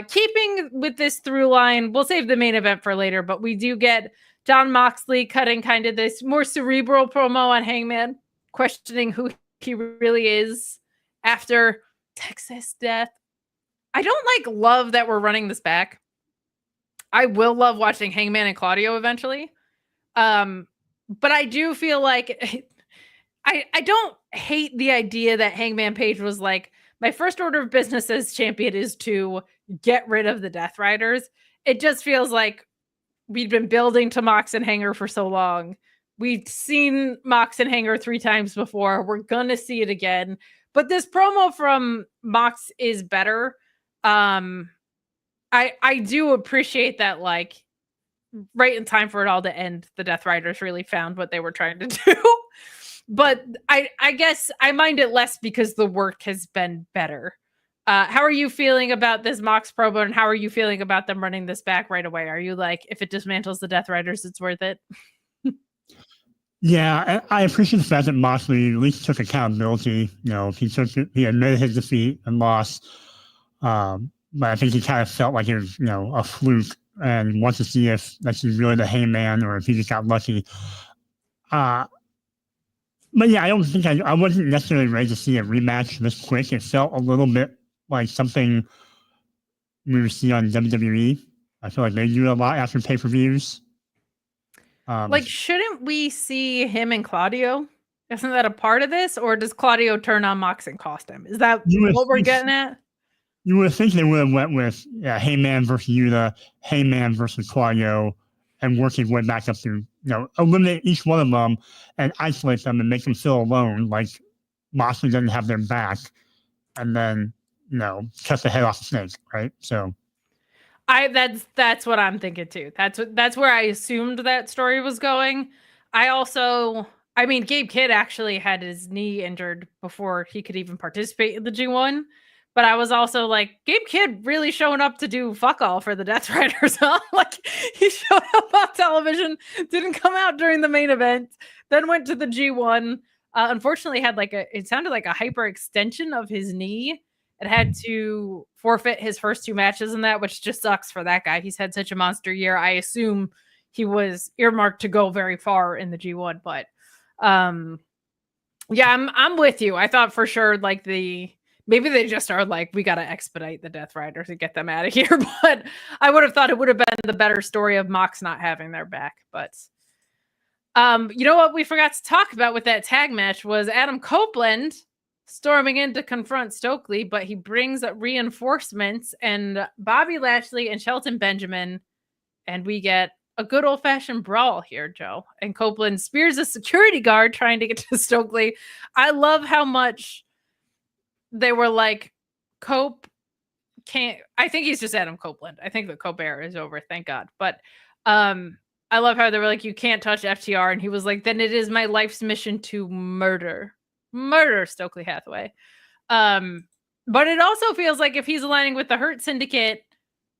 keeping with this through line, we'll save the main event for later. But we do get Jon Moxley cutting kind of this more cerebral promo on Hangman, questioning who he really is after Texas death. I don't love that we're running this back. I will love watching Hangman and Claudio eventually. But I do feel like I don't hate the idea that Hangman Page was like, my first order of business as champion is to get rid of the Death Riders. It just feels like we've been building to Mox and Hanger for so long. We've seen Mox and Hanger 3 times before. We're going to see it again. But this promo from Mox is better. I do appreciate that, like, right in time for it all to end, the Death Riders really found what they were trying to do. But I guess I mind it less because the work has been better. How are you feeling about this Mox promo, and how are you feeling about them running this back right away? Are you like, if it dismantles the Death Riders, it's worth it? Yeah, I appreciate the fact that Moxley at least took accountability. You know, he admitted his defeat and loss. But I think he kind of felt like it was, you know, a fluke, and wants to see if that's really the Hangman or if he just got lucky. But yeah, I don't think I wasn't necessarily ready to see a rematch this quick. It felt a little bit like something we would see on WWE. I feel like they do a lot after pay-per-views. Like, shouldn't we see him and Claudio? Isn't that a part of this? Or does Claudio turn on Mox and cost him? Is that what we're getting at? You would think they would have went with Heyman versus Yuta, Heyman versus Claudio, and work his way back up through, you know, eliminate each one of them and isolate them and make them feel alone, like Moxley doesn't have their back, and then, you know, cut the head off the snake, right? So that's what I'm thinking too. That's where I assumed that story was going. I mean, Gabe Kidd actually had his knee injured before he could even participate in the G1. But I was also like, Gabe Kidd really showing up to do fuck all for the Death Riders, huh? Like, he showed up on television, didn't come out during the main event, then went to the G1. Unfortunately, had it sounded like a hyperextension of his knee. It had to forfeit his first 2 matches in that, which just sucks for that guy. He's had such a monster year. I assume he was earmarked to go very far in the G1. But yeah, I'm with you. I thought for sure, like, maybe they just are like, we got to expedite the Death Riders and get them out of here. But I would have thought it would have been the better story of Mox not having their back. But you know what we forgot to talk about with that tag match was Adam Copeland storming in to confront Stokely, but he brings reinforcements and Bobby Lashley and Shelton Benjamin, and we get a good old-fashioned brawl here, Joe. And Copeland spears a security guard trying to get to Stokely. I love how much they were like, Cope can't. I think he's just Adam Copeland. I think the Cope era is over, thank God. But I love how they were like, you can't touch FTR. And he was like, then it is my life's mission to murder Stokely Hathaway. But it also feels like if he's aligning with the Hurt Syndicate,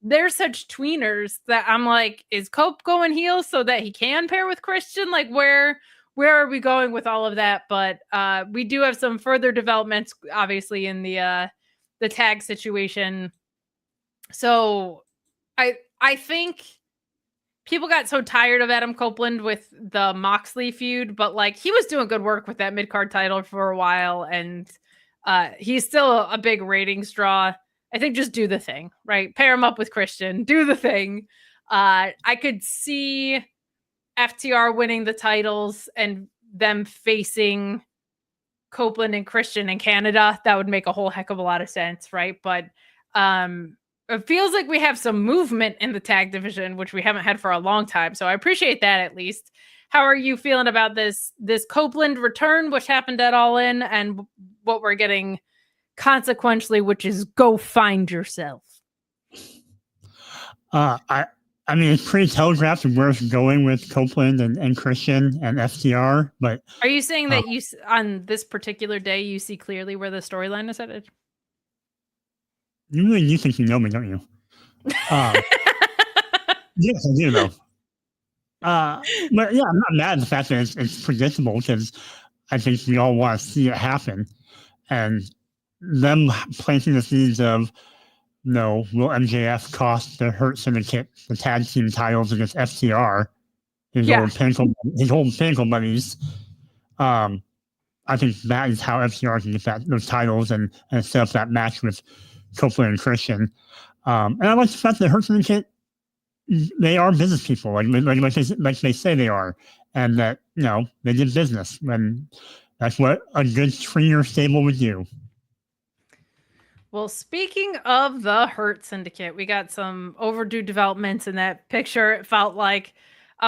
they're such tweeners that I'm like, is Cope going heel so that he can pair with Christian? Like, where are we going with all of that? But we do have some further developments, obviously, in the tag situation. So I think people got so tired of Adam Copeland with the Moxley feud, but like, he was doing good work with that mid-card title for a while, and he's still a big ratings draw. I think just do the thing, right? Pair him up with Christian, do the thing. I could see FTR winning the titles and them facing Copeland and Christian in Canada. That would make a whole heck of a lot of sense, right? But it feels like we have some movement in the tag division, which we haven't had for a long time. So I appreciate that at least. How are you feeling about this Copeland return, which happened at All In, and what we're getting consequentially, which is go find yourself? I I mean, it's pretty telegraphed where it's going with Copeland and Christian and FTR, but are you saying that on this particular day you see clearly where the storyline is headed? You really do think you know me, don't you? Yes, I do though. But yeah, I'm not mad at the fact that it's predictable because I think we all want to see it happen, and them planting the seeds of, will MJF cost the Hurt Syndicate the tag team titles against FTR, his old Pinnacle buddies. I think that is how FTR can get those titles and set up that match with Copeland and Christian. And I like the fact that Hurt Syndicate, they are business people, like they say they are, and that they did business, and that's what a good trainer stable would do. Well, speaking of the Hurt Syndicate, we got some overdue developments in that picture. It felt like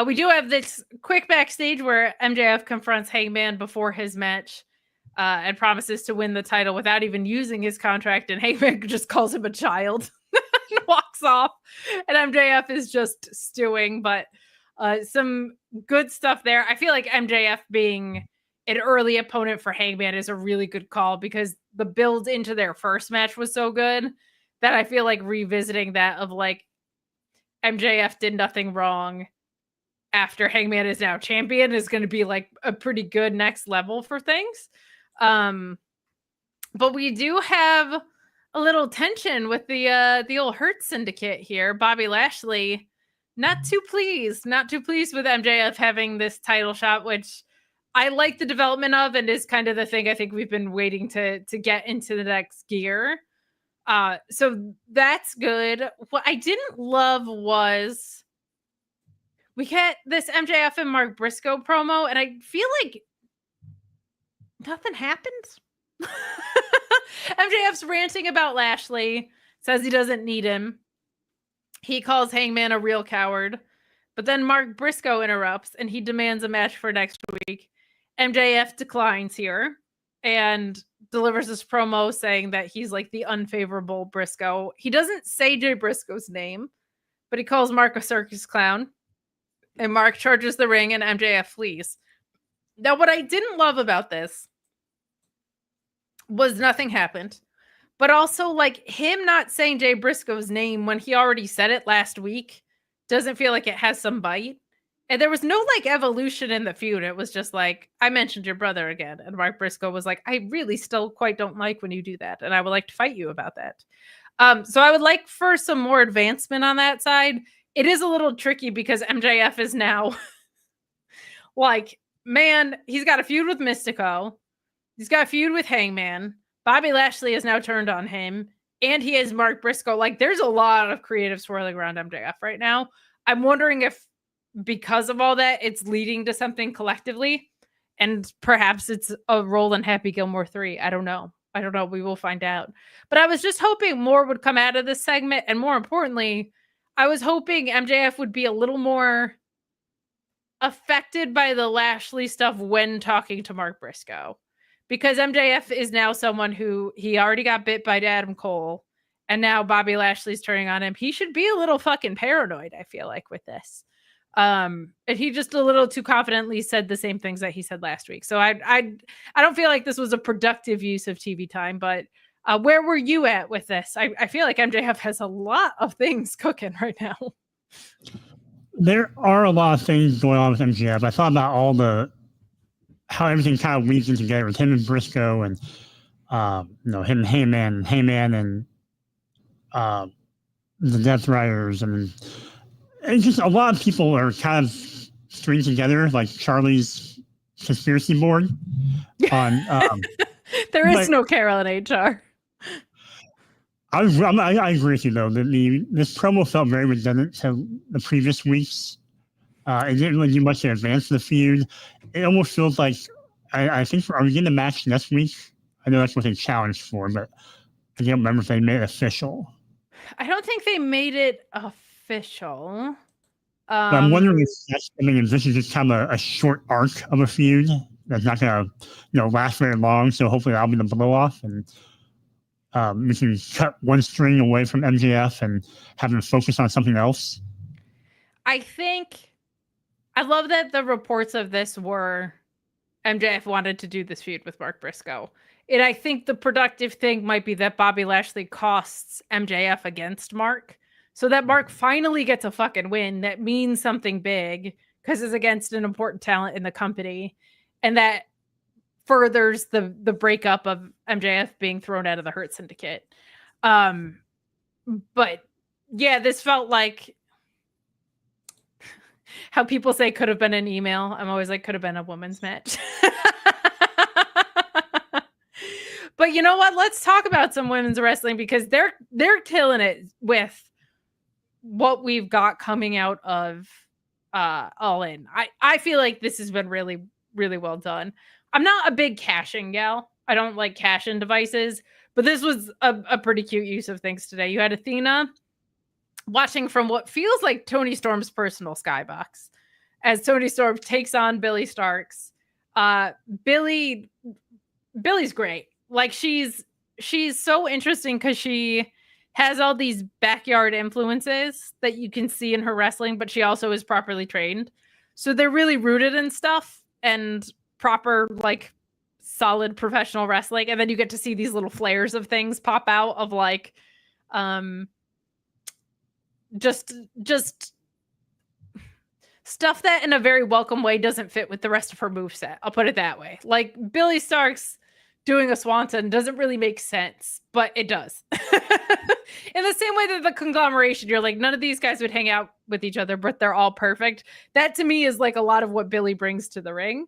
we do have this quick backstage where MJF confronts Hangman before his match and promises to win the title without even using his contract, and Hangman just calls him a child and walks off, and MJF is just stewing, but some good stuff there. I feel like MJF being an early opponent for Hangman is a really good call because the build into their first match was so good that I feel like revisiting that of like MJF did nothing wrong after Hangman is now champion is going to be like a pretty good next level for things. But we do have a little tension with the old Hurt Syndicate here. Bobby Lashley, not too pleased with MJF having this title shot, which I like the development of, and is kind of the thing I think we've been waiting to get into the next gear. So that's good. What I didn't love was we get this MJF and Mark Briscoe promo, and I feel like nothing happened. MJF's ranting about Lashley, says he doesn't need him. He calls Hangman a real coward. But then Mark Briscoe interrupts, and he demands a match for next week. MJF declines here and delivers this promo saying that he's like the unfavorable Briscoe. He doesn't say Jay Briscoe's name, but he calls Mark a circus clown. And Mark charges the ring and MJF flees. Now, what I didn't love about this was nothing happened, but also like him not saying Jay Briscoe's name when he already said it last week doesn't feel like it has some bite. And there was no like evolution in the feud. It was just like, I mentioned your brother again. And Mark Briscoe was like, I really still quite don't like when you do that. And I would like to fight you about that. So I would like for some more advancement on that side. It is a little tricky because MJF is now like, man, he's got a feud with Mystico. He's got a feud with Hangman. Bobby Lashley has now turned on him. And he has Mark Briscoe. Like, there's a lot of creative swirling around MJF right now. I'm wondering if because of all that, it's leading to something collectively. And perhaps it's a role in Happy Gilmore 3. I don't know. We will find out. But I was just hoping more would come out of this segment. And more importantly, I was hoping MJF would be a little more affected by the Lashley stuff when talking to Mark Briscoe. Because MJF is now someone who he already got bit by Adam Cole. And now Bobby Lashley's turning on him. He should be a little fucking paranoid, I feel like, with this. And he just a little too confidently said the same things that he said last week. So I don't feel like this was a productive use of TV time, but where were you at with this? I feel like MJF has a lot of things cooking right now. There are a lot of things going on with MJF. I thought about how everything kind of weaves in together with him and Briscoe and him and Heyman and the Death Riders and just a lot of people are kind of stringed together like Charlie's conspiracy board. There is no Carol in HR. I agree with you though. This promo felt very redundant to the previous weeks. It didn't really do much to advance the feud. It almost feels like I think are we getting a match next week? I know that's what they challenged for, but I can't remember if they made it official. I don't think they made it official. I'm wondering if this is just kind of a short arc of a feud that's not going to last very long. So hopefully that'll be the blow off, and we can cut one string away from MJF and have him focus on something else. I love that the reports of this were MJF wanted to do this feud with Mark Briscoe. And I think the productive thing might be that Bobby Lashley costs MJF against Mark so that Mark finally gets a fucking win that means something big because it's against an important talent in the company. And that furthers the breakup of MJF being thrown out of the Hurt Syndicate. But yeah, this felt like how people say could have been an email. I'm always like, could have been a women's match. But you know what? Let's talk about some women's wrestling because they're killing it with what we've got coming out of All In. I feel like this has been really, really well done. I'm not a big cash-in gal. I don't like cash-in devices, but this was a pretty cute use of things today. You had Athena watching from what feels like Toni Storm's personal skybox as Toni Storm takes on Billie Starkz. Billy's great. Like she's so interesting because she has all these backyard influences that you can see in her wrestling, but she also is properly trained. So they're really rooted in stuff and proper, like, solid professional wrestling. And then you get to see these little flares of things pop out of like just stuff that in a very welcome way doesn't fit with the rest of her moveset. I'll put it that way. Like Billie Starkz doing a swanton doesn't really make sense, but it does. In the same way that the conglomeration, you're like, none of these guys would hang out with each other, but they're all perfect. That to me is like a lot of what Billie brings to the ring.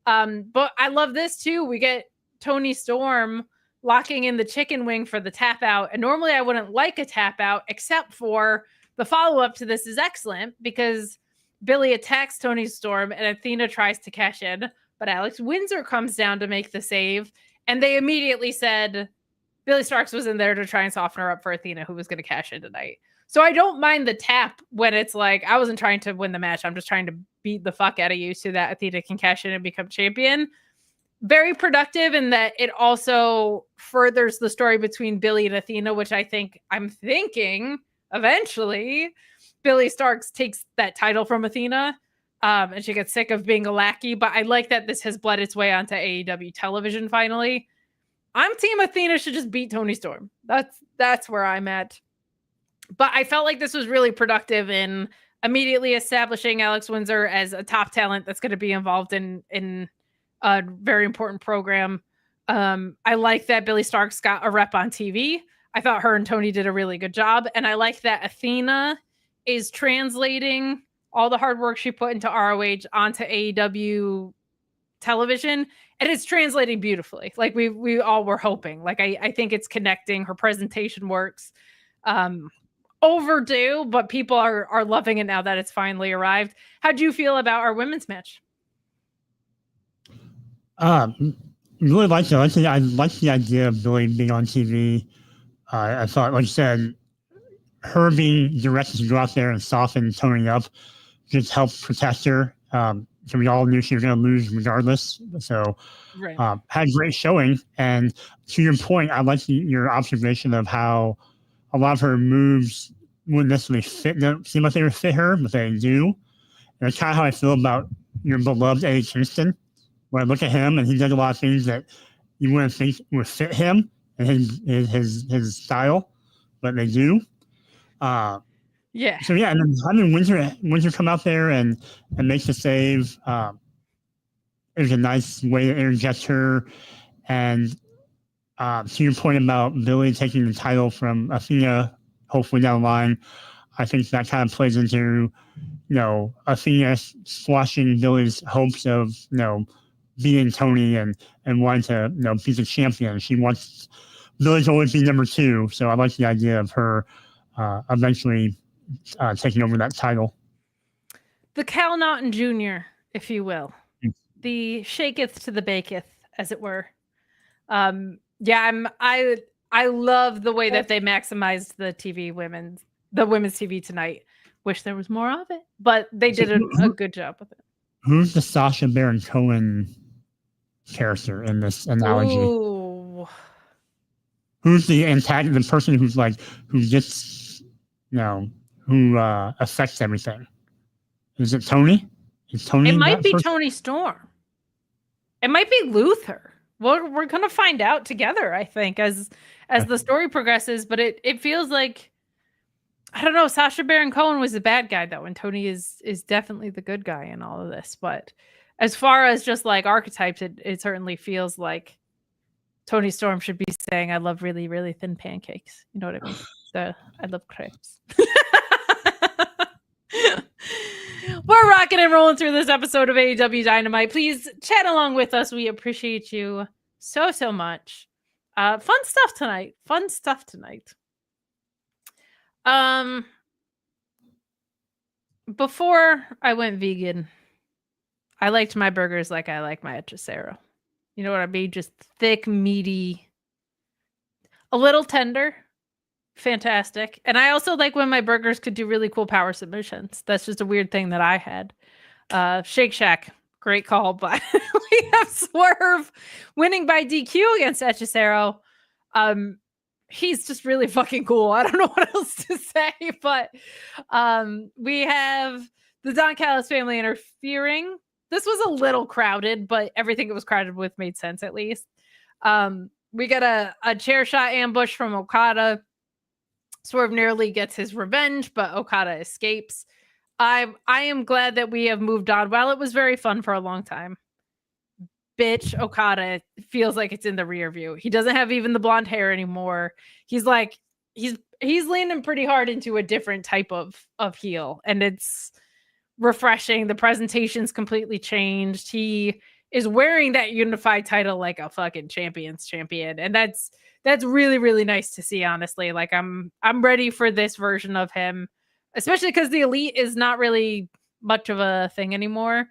But I love this too. We get Toni Storm locking in the chicken wing for the tap out. And normally I wouldn't like a tap out, except for the follow-up to this is excellent because Billie attacks Toni Storm and Athena tries to cash in, but Alex Windsor comes down to make the save. And they immediately said Billie Starkz was in there to try and soften her up for Athena, who was going to cash in tonight. So I don't mind the tap when it's like, I wasn't trying to win the match. I'm just trying to beat the fuck out of you so that Athena can cash in and become champion. Very productive in that it also furthers the story between Billie and Athena, which I'm thinking eventually Billie Starkz takes that title from Athena. And she gets sick of being a lackey, but I like that this has bled its way onto AEW television finally. I'm team Athena should just beat Toni Storm. That's where I'm at. But I felt like this was really productive in immediately establishing Alex Windsor as a top talent that's going to be involved in a very important program. I like that Billie Starkz got a rep on TV. I thought her and Toni did a really good job. And I like that Athena is translating all the hard work she put into ROH onto AEW television, and it's translating beautifully. Like we all were hoping. Like I think it's connecting. Her presentation works. Overdue, but people are loving it now that it's finally arrived. How'd you feel about our women's match? Really liked it. I liked the idea of Billie being on TV. I thought, like you said, her being directed to go out there and soften Toni up just helped protect her. So we all knew she was going to lose regardless. So had a great showing. And to your point, I like your observation of how a lot of her moves wouldn't necessarily fit. Don't seem like they would fit her, but they do. And that's kind of how I feel about your beloved Eddie Kingston. When I look at him and he does a lot of things that you wouldn't think would fit him and his style, but they do. Yeah. So yeah, and then having Windsor come out there and make the save, it was a nice way to interject her. And to your point about Billie taking the title from Athena, hopefully down the line, I think that kind of plays into, Athena squashing Billie's hopes of, beating Toni and wanting to, be the champion. She wants Billie to always be number 2. So I like the idea of her eventually taking over that title. The Cal Naughton Jr., if you will. The shaketh to the baketh, as it were. I love the way that they maximized the women's TV tonight. Wish there was more of it, but they did a good job with it. Who's the Sacha Baron Cohen character in this analogy? Ooh. Who's the antagonist, the person who gets, who affects everything? Is it Tony? Is Tony? It might that be first? Tony Storm. It might be Luther. We're gonna find out together, I think, as the story progresses. But it feels like, I don't know. Sacha Baron Cohen was the bad guy though, and Tony is definitely the good guy in all of this. But as far as just like archetypes, it certainly feels like Tony Storm should be saying, "I love really, really thin pancakes." You know what I mean? I love crepes. We're rocking and rolling through this episode of AEW Dynamite. Please chat along with us. We appreciate you so much. Fun stuff tonight. Before I went vegan, I liked my burgers like I like my hechicero. You know what I mean? Just thick, meaty, a little tender. Fantastic. And I also like when my burgers could do really cool power submissions. That's just a weird thing that I had. Shake Shack, great call, but we have Swerve winning by DQ against Hechicero. He's just really fucking cool. I don't know what else to say, but we have the Don Callis family interfering. This was a little crowded, but everything it was crowded with made sense at least. We got a chair shot ambush from Okada. Swerve nearly gets his revenge, but Okada escapes. I am glad that we have moved on. While it was very fun for a long time, bitch Okada feels like it's in the rear view. He doesn't have even the blonde hair anymore. He's like he's leaning pretty hard into a different type of heel, and it's refreshing. The presentation's completely changed. He is wearing that unified title like a fucking champion's champion, and that's really, really nice to see, honestly. Like I'm ready for this version of him, especially because the Elite is not really much of a thing anymore.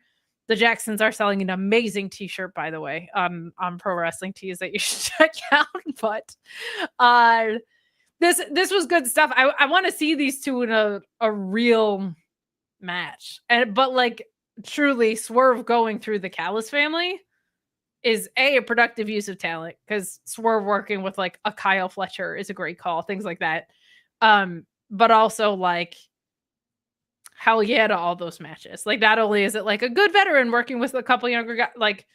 The Jacksons are selling an amazing t-shirt, by the way, on Pro Wrestling Tees that you should check out. But this was good stuff. I want to see these two in a real match. But like truly Swerve going through the Callis family is a productive use of talent, because Swerve working with like a Kyle Fletcher is a great call, things like that. But also like, hell yeah to all those matches. Like not only is it like a good veteran working with a couple younger guys, like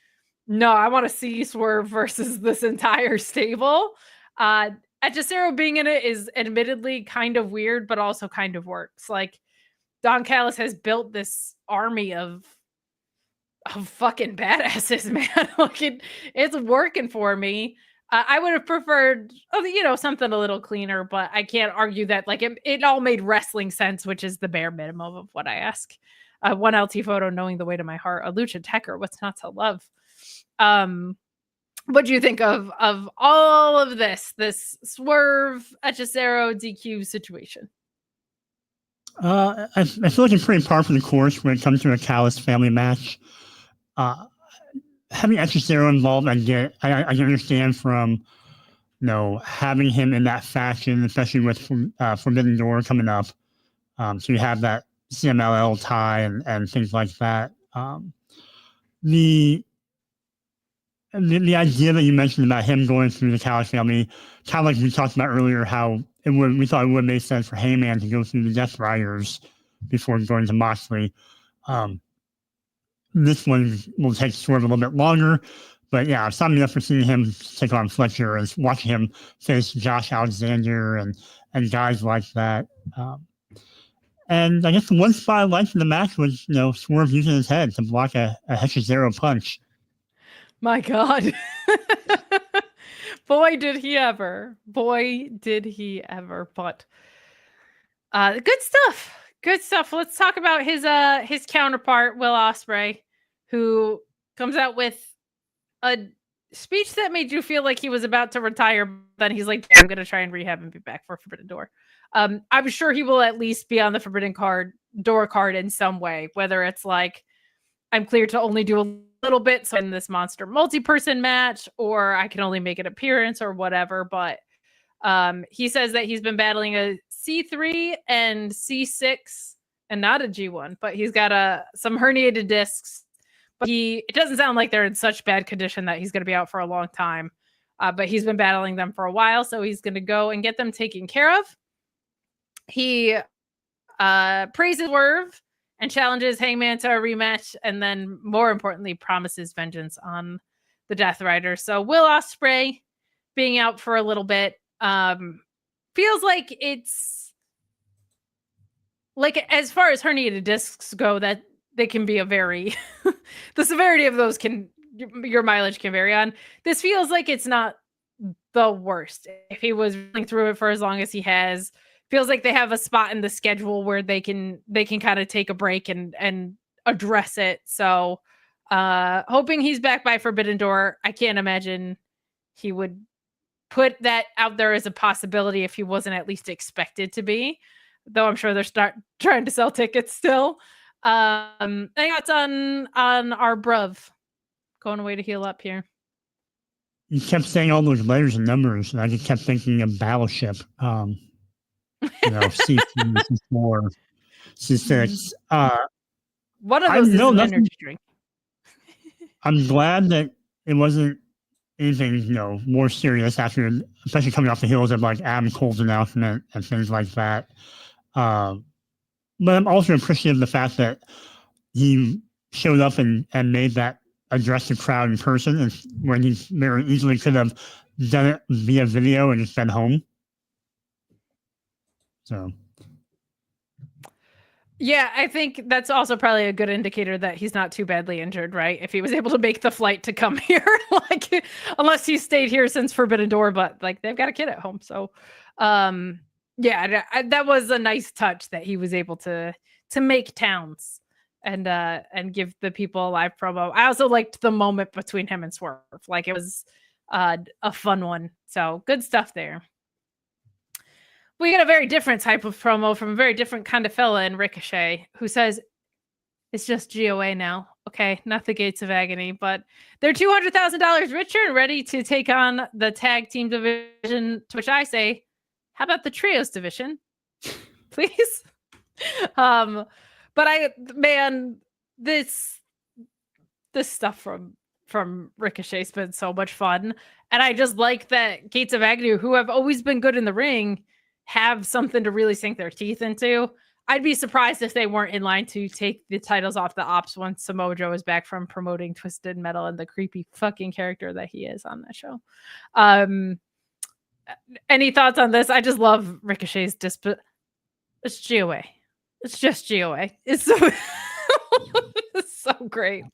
no, I want to see Swerve versus this entire stable. Hechicero being in it is admittedly kind of weird, but also kind of works. Like Don Callis has built this army of fucking badasses, man. Like it's working for me. I would have preferred, something a little cleaner, but I can't argue that like it all made wrestling sense, which is the bare minimum of what I ask. One LT photo, knowing the weight of my heart, a Lucha Techer, what's not to love? What do you think of all of this Swerve, Hechicero, DQ situation? I feel like it's pretty par for the course when it comes to a Callis family match. Having Hechicero involved, I understand from having him in that fashion, especially with Forbidden Door coming up. So you have that CMLL tie and things like that. The idea that you mentioned about him going through the Callis family, kind of like we talked about earlier, how we thought it would make sense for Heyman to go through the Death Riders before going to Moxley. This one will take Swerve a little bit longer, but yeah, sign me up for seeing him take on Fletcher and watching him face Josh Alexander and guys like that. And I guess the one spot I liked in the match was, Swerve using his head to block a Hechicero punch. My God. Boy, did he ever. But good stuff. Good stuff. Let's talk about his counterpart, Will Ospreay, who comes out with a speech that made you feel like he was about to retire. Then he's like, I'm going to try and rehab and be back for Forbidden Door. I'm sure he will at least be on the Forbidden Door card in some way, whether it's like, I'm clear to only do a little bit so in this monster multi-person match, or I can only make an appearance or whatever. But he says that he's been battling a C3 and C6 and not a G1, but he's got some herniated discs, but it doesn't sound like they're in such bad condition that he's going to be out for a long time. But he's been battling them for a while, so he's going to go and get them taken care of. He praises Swerve and challenges Hangman to a rematch, and then more importantly, promises vengeance on the Death Rider. So Will Ospreay being out for a little bit feels like it's like, as far as herniated discs go, that they can be a very the severity of those your mileage can vary on. This feels like it's not the worst. If he was running through it for as long as he has, feels like they have a spot in the schedule where they can kind of take a break and address it. So hoping he's back by Forbidden Door. I can't imagine he would put that out there as a possibility if he wasn't at least expected to be, though I'm sure they're trying to sell tickets still. Any thoughts on our bruv going away to heal up here? You kept saying all those letters and numbers, and I just kept thinking of Battleship. C3, C4, C6. One of those is an energy drink. I'm glad that it wasn't anything, more serious after, especially coming off the heels of like Adam Cole's announcement and things like that. But I'm also appreciative of the fact that he showed up and made that address the crowd in person, and when he very easily could have done it via video and just been home. So, yeah, I think that's also probably a good indicator that he's not too badly injured, right? If he was able to make the flight to come here, like, unless he stayed here since Forbidden Door, but like they've got a kid at home. So, yeah, that was a nice touch that he was able to make towns and give the people a live promo. I also liked the moment between him and Swerve. Like, it was a fun one. So good stuff there. We got a very different type of promo from a very different kind of fella in Ricochet, who says, it's just GOA now. Okay, not the Gates of Agony, but they're $200,000 richer and ready to take on the tag team division, to which I say, how about the trios division? Please? But this stuff from Ricochet's been so much fun. And I just like that Gates of Agony, who have always been good in the ring, have something to really sink their teeth into. I'd be surprised if they weren't in line to take the titles off the Ops once Samoa Joe is back from promoting Twisted Metal and the creepy fucking character that he is on that show. Any thoughts on this? I just love Ricochet's it's GOA. It's just GOA. It's so it's so great.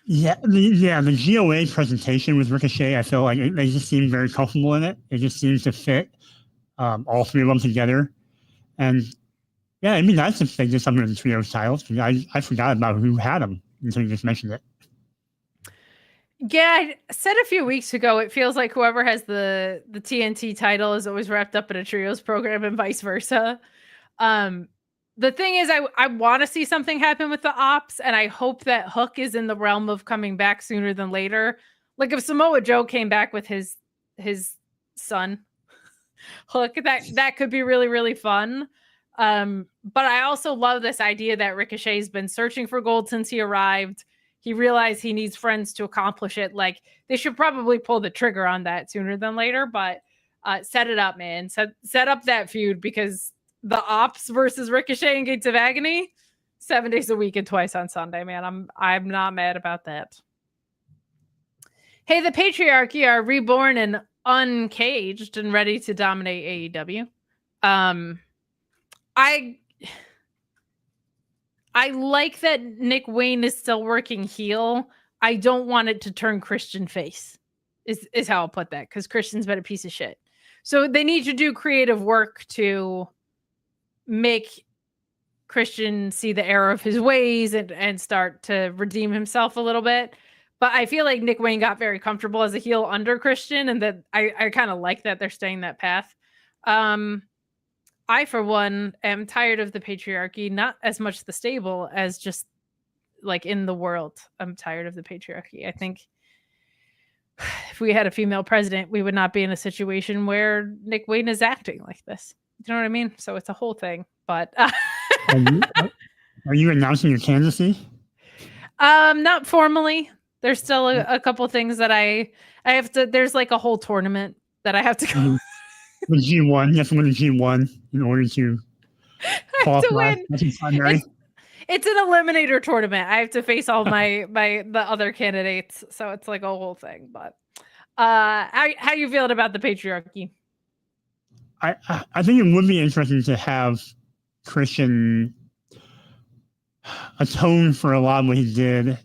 Yeah, the GOA presentation with Ricochet, I feel like they just seem very comfortable in it. It just seems to fit all three of them together. And yeah, it'd be nice if they did something with the trio styles, because I forgot about who had them until you just mentioned it. Yeah, I said a few weeks ago, it feels like whoever has the TNT title is always wrapped up in a trios program and vice versa. The thing is, I want to see something happen with the Ops, and I hope that Hook is in the realm of coming back sooner than later. Like, if Samoa Joe came back with his son, Hook, that could be really, really fun. But I also love this idea that Ricochet's been searching for gold since he arrived. He realized he needs friends to accomplish it. Like, they should probably pull the trigger on that sooner than later, but set it up, man. Set up that feud, because the Ops versus Ricochet and Gates of Agony, 7 days a week and twice on Sunday, man. I'm not mad about that. Hey, the Patriarchy are reborn and uncaged and ready to dominate AEW. I like that Nick Wayne is still working heel. I don't want it to turn Christian face, is how I'll put that, because Christian's been a piece of shit. So they need to do creative work to make Christian see the error of his ways and start to redeem himself a little bit. But I feel like Nick Wayne got very comfortable as a heel under Christian, and that I kind of like that they're staying that path. I, for one, am tired of the Patriarchy, not as much the stable as just like in the world. I'm tired of the Patriarchy. I think if we had a female president, we would not be in a situation where Nick Wayne is acting like this. You know what I mean? So it's a whole thing. But are you announcing your candidacy? Not formally. There's still a couple things that I have to. There's like a whole tournament that I have to go. The G1, you have to win the G1 in order to I have to win. It's an eliminator tournament. I have to face all the other candidates, so it's like a whole thing. But how you feeling about the patriarchy? I think it would be interesting to have Christian atone for a lot of what he did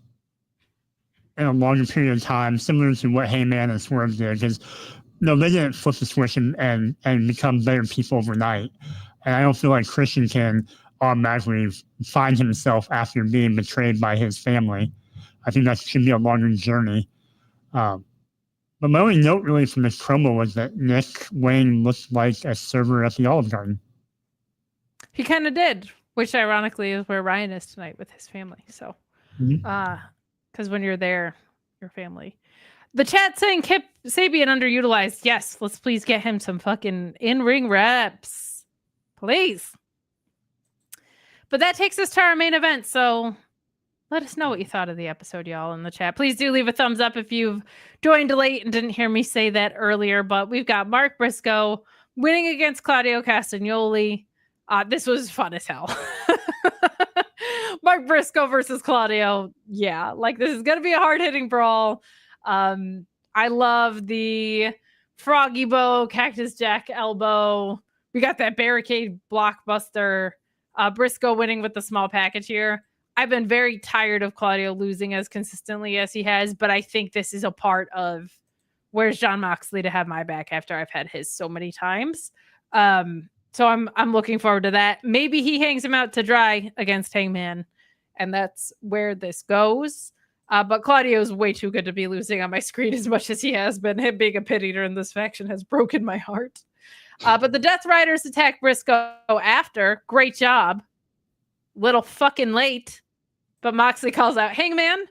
in a longer period of time, similar to what Heyman and Swerve did, because they didn't flip the switch and become better people overnight. And I don't feel like Christian can automatically find himself after being betrayed by his family. I think that should be a longer journey. But my only note really from this promo was that Nick Wayne looked like a server at the Olive Garden. He kind of did, which ironically is where Ryan is tonight with his family. So, because when you're there, your family. The chat saying Kip Sabian underutilized. Yes, let's please get him some fucking in-ring reps. Please. But that takes us to our main event. So let us know what you thought of the episode, y'all, in the chat. Please do leave a thumbs up if you've joined late and didn't hear me say that earlier. But we've got Mark Briscoe winning against Claudio Castagnoli. This was fun as hell. Mark Briscoe versus Claudio. Yeah, like this is going to be a hard-hitting brawl. I love the Froggy Bow, Cactus Jack elbow. We got that barricade blockbuster. Briscoe winning with the small package here. I've been very tired of Claudio losing as consistently as he has, but I think this is a part of where's Jon Moxley to have my back after I've had his so many times. So I'm looking forward to that. Maybe he hangs him out to dry against Hangman, and that's where this goes. But Claudio's way too good to be losing on my screen as much as he has been. Him being a pit eater in this faction has broken my heart. But the Death Riders attack Briscoe after. Great job. Little fucking late. But Moxley calls out Hangman,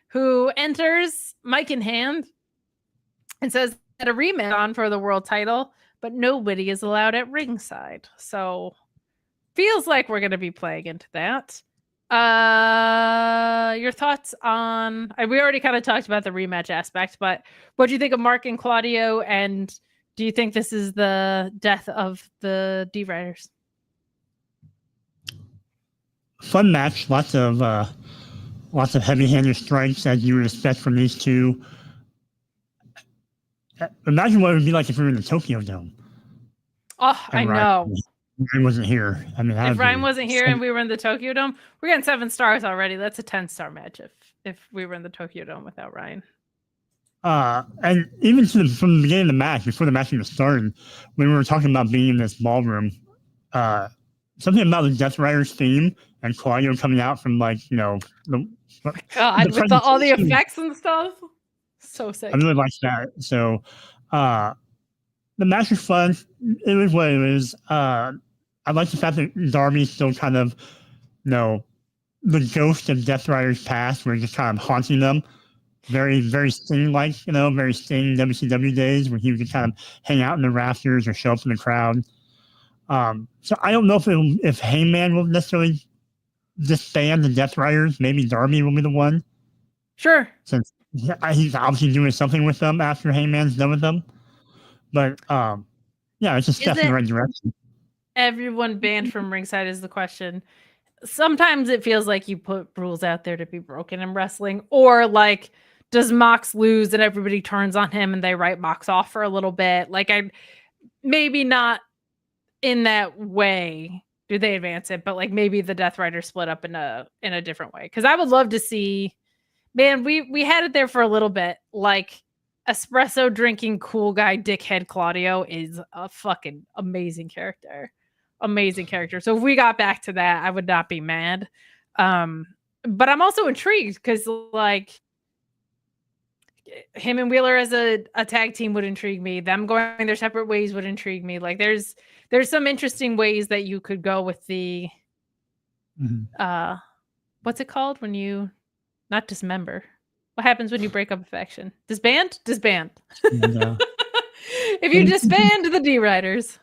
who enters, mic in hand, and says that a rematch on for the world title, but nobody is allowed at ringside. So feels like we're going to be playing into that. Your thoughts on... we already kind of talked about the rematch aspect, but what do you think of Mark and Claudio, and do you think this is the death of the D-Riders? Fun match. Lots of heavy-handed strikes as you would expect from these two. Imagine what it would be like if we were in the Tokyo Dome. Oh, I know. Ryan wasn't here. I mean, if Ryan wasn't here and we were in the Tokyo Dome, we're getting 7 stars already. That's a 10-star match if we were in the Tokyo Dome without Ryan. And even from the beginning of the match, before the match even started, when we were talking about being in this ballroom, something about the Death Riders theme and Claudio coming out from all the effects and stuff. So sick. I really like that. So the match was fun. It was what it was. I like the fact that Darby's still kind of, the ghost of Death Riders past, where he's just kind of haunting them. Very, very Sting-like, very Sting WCW days where he would just kind of hang out in the rafters or show up in the crowd. So I don't know if Heyman will necessarily disband the Death Riders. Maybe Darby will be the one. Sure. Since he's obviously doing something with them after Heyman's done with them. But, it's a step in the right direction. Everyone banned from ringside is the question. Sometimes it feels like you put rules out there to be broken in wrestling, or like, does Mox lose and everybody turns on him and they write Mox off for a little bit? Like, maybe not in that way do they advance it, but like maybe the Death Riders split up in a different way. Because I would love to see, man, we had it there for a little bit. Like, espresso drinking cool guy dickhead Claudio is a fucking amazing character. So if we got back to that, I would not be mad. But I'm also intrigued because like him and Wheeler as a tag team would intrigue me. Them going their separate ways would intrigue me. Like there's some interesting ways that you could go with the what's it called when you not dismember? What happens when you break up a faction? Disband? And, if you disband the D-Riders.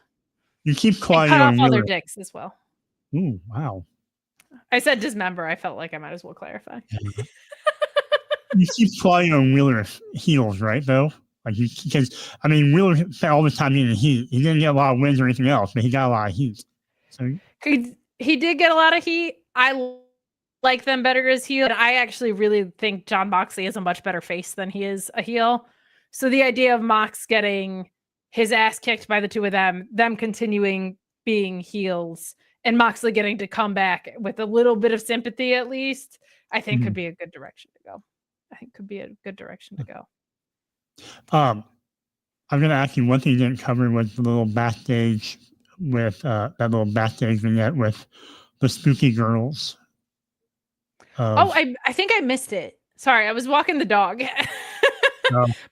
You keep Claudio cut off all their dicks as well. Ooh, wow. I said dismember. I felt like I might as well clarify. You keep Claudio and Wheeler heels, right, though? Like because Wheeler spent all the time in the heat. He didn't get a lot of wins or anything else, but he got a lot of heat. So he did get a lot of heat. I like them better as heel. And I actually really think Jon Moxley is a much better face than he is a heel. So the idea of Mox getting his ass kicked by the two of them continuing being heels, and Moxley getting to come back with a little bit of sympathy at least, I think could be a good direction to go. I'm going to ask you one thing you didn't cover was the little backstage with that little backstage vignette with the spooky girls. I think I missed it. Sorry, I was walking the dog.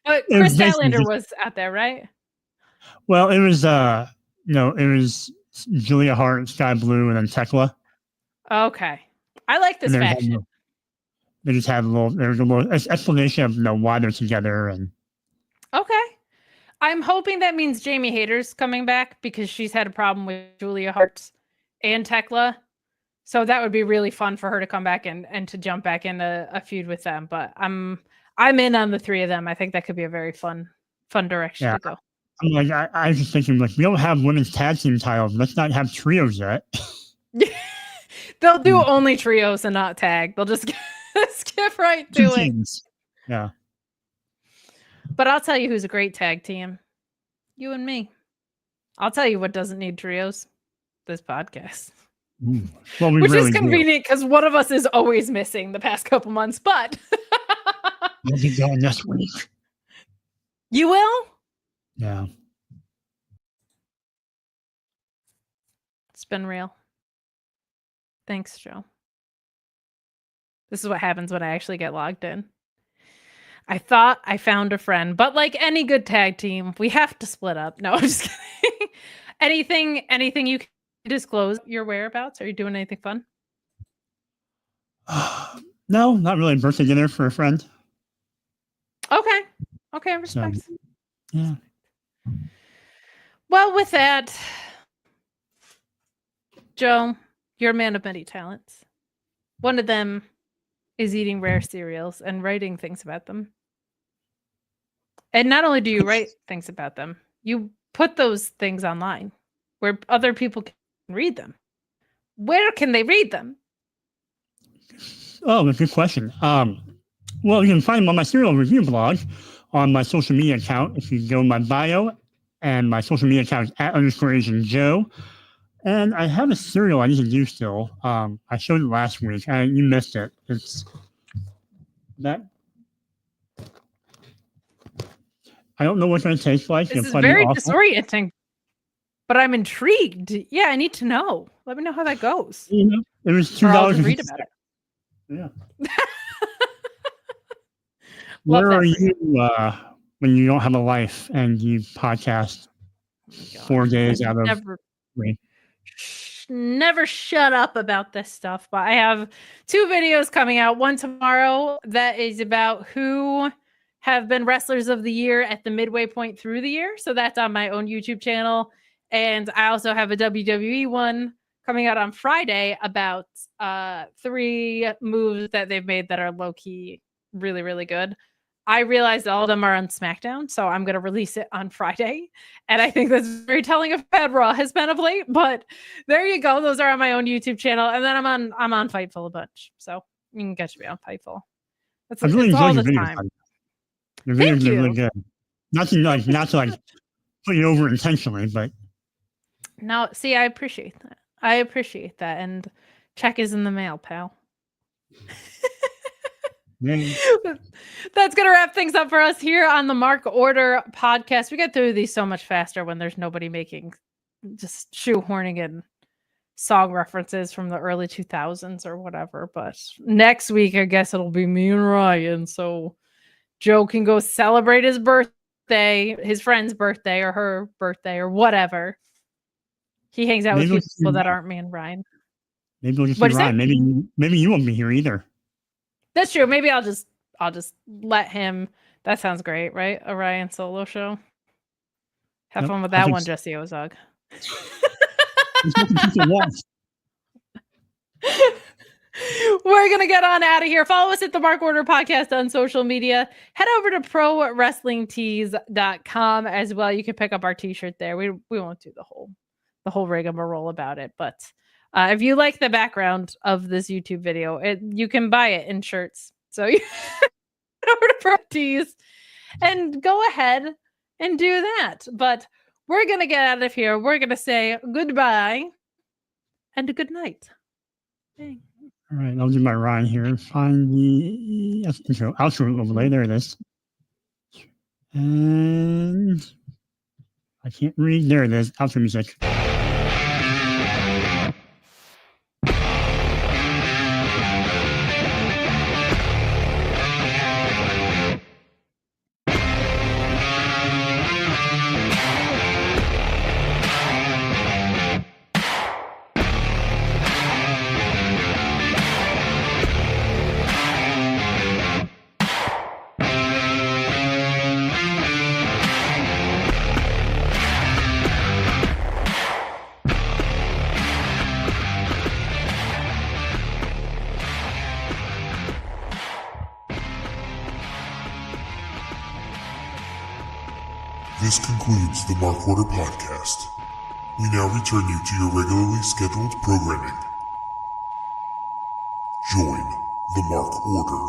But Chris Statlander was out there, right? Well, it was it was Julia Hart, Sky Blue, and then Tekla. Okay, I like this faction. They just had there was a little explanation of why they're together, and okay. I'm hoping that means Jamie Hayter's coming back because she's had a problem with Julia Hart and Tekla. So that would be really fun for her to come back and to jump back in a feud with them. But I'm in on the three of them. I think that could be a very fun direction to go. I'm like, I was just thinking, like, we don't have women's tag team titles. Let's not have trios yet. They'll do only trios and not tag. They'll just skip right to it. Yeah. But I'll tell you who's a great tag team. You and me. I'll tell you what doesn't need trios. This podcast. Well, which really is convenient because one of us is always missing the past couple months, but we'll be going this week. You will? Yeah. It's been real. Thanks, Joe. This is what happens when I actually get logged in. I thought I found a friend, but like any good tag team, we have to split up. No, I'm just kidding. Anything you can disclose your whereabouts? Are you doing anything fun? No, not really. Birthday dinner for a friend. Okay, respect. So, yeah. Well, with that, Joe, you're a man of many talents. One of them is eating rare cereals and writing things about them. And not only do you write things about them, you put those things online where other people can read them. Where can they read them? Oh, good question. Well, you can find them on my serial review blog on my social media account. If you go in my bio, and my social media account is @_AsianJoe. And I have a serial I need to do still. I showed it last week. You missed it. It's that. I don't know what it's going to taste like. This is very disorienting, but I'm intrigued. Yeah, I need to know. Let me know how that goes. It was $2. Read about it. Yeah. Where are you when you don't have a life and you podcast 4 days out of 3? Never shut up about this stuff, but I have 2 videos coming out. One tomorrow that is about who have been wrestlers of the year at the midway point through the year. So that's on my own YouTube channel. And I also have a WWE one coming out on Friday about 3 moves that they've made that are low-key really, really good. I realized all of them are on SmackDown, so I'm going to release it on Friday. And I think that's very telling of how bad Raw has been of late. But there you go. Those are on my own YouTube channel. And then I'm on Fightful a bunch. So you can catch me on Fightful. That's really all the videos, time. Your videos are really good. Not to put you over intentionally, but no, see, I appreciate that. And check is in the mail, pal. That's going to wrap things up for us here on the Mark Order podcast. We get through these so much faster when there's nobody making just shoehorning in song references from the early 2000s or whatever. But next week, I guess it'll be me and Ryan. So Joe can go celebrate his birthday, his friend's birthday or her birthday or whatever. He hangs out with people that aren't me and Ryan. Maybe we'll just see Ryan. Maybe you won't be here either. That's true. Maybe I'll just let him. That sounds great, right? A Ryan solo show. Have fun with that one, Jesse Ozog. We're going to get on out of here. Follow us at the Mark Order Podcast on social media. Head over to ProWrestlingTees.com as well. You can pick up our t-shirt there. We won't do the the whole rigmarole about it. But if you like the background of this YouTube video, you can buy it in shirts. So you order for tees and go ahead and do that. But we're going to get out of here. We're going to say goodbye and good night. Dang. All right, I'll do my rhyme here. Find the intro, outro overlay. There it is. And I can't read. There it is. Outro music. This concludes the Mark Order podcast. We now return you to your regularly scheduled programming. Join the Mark Order.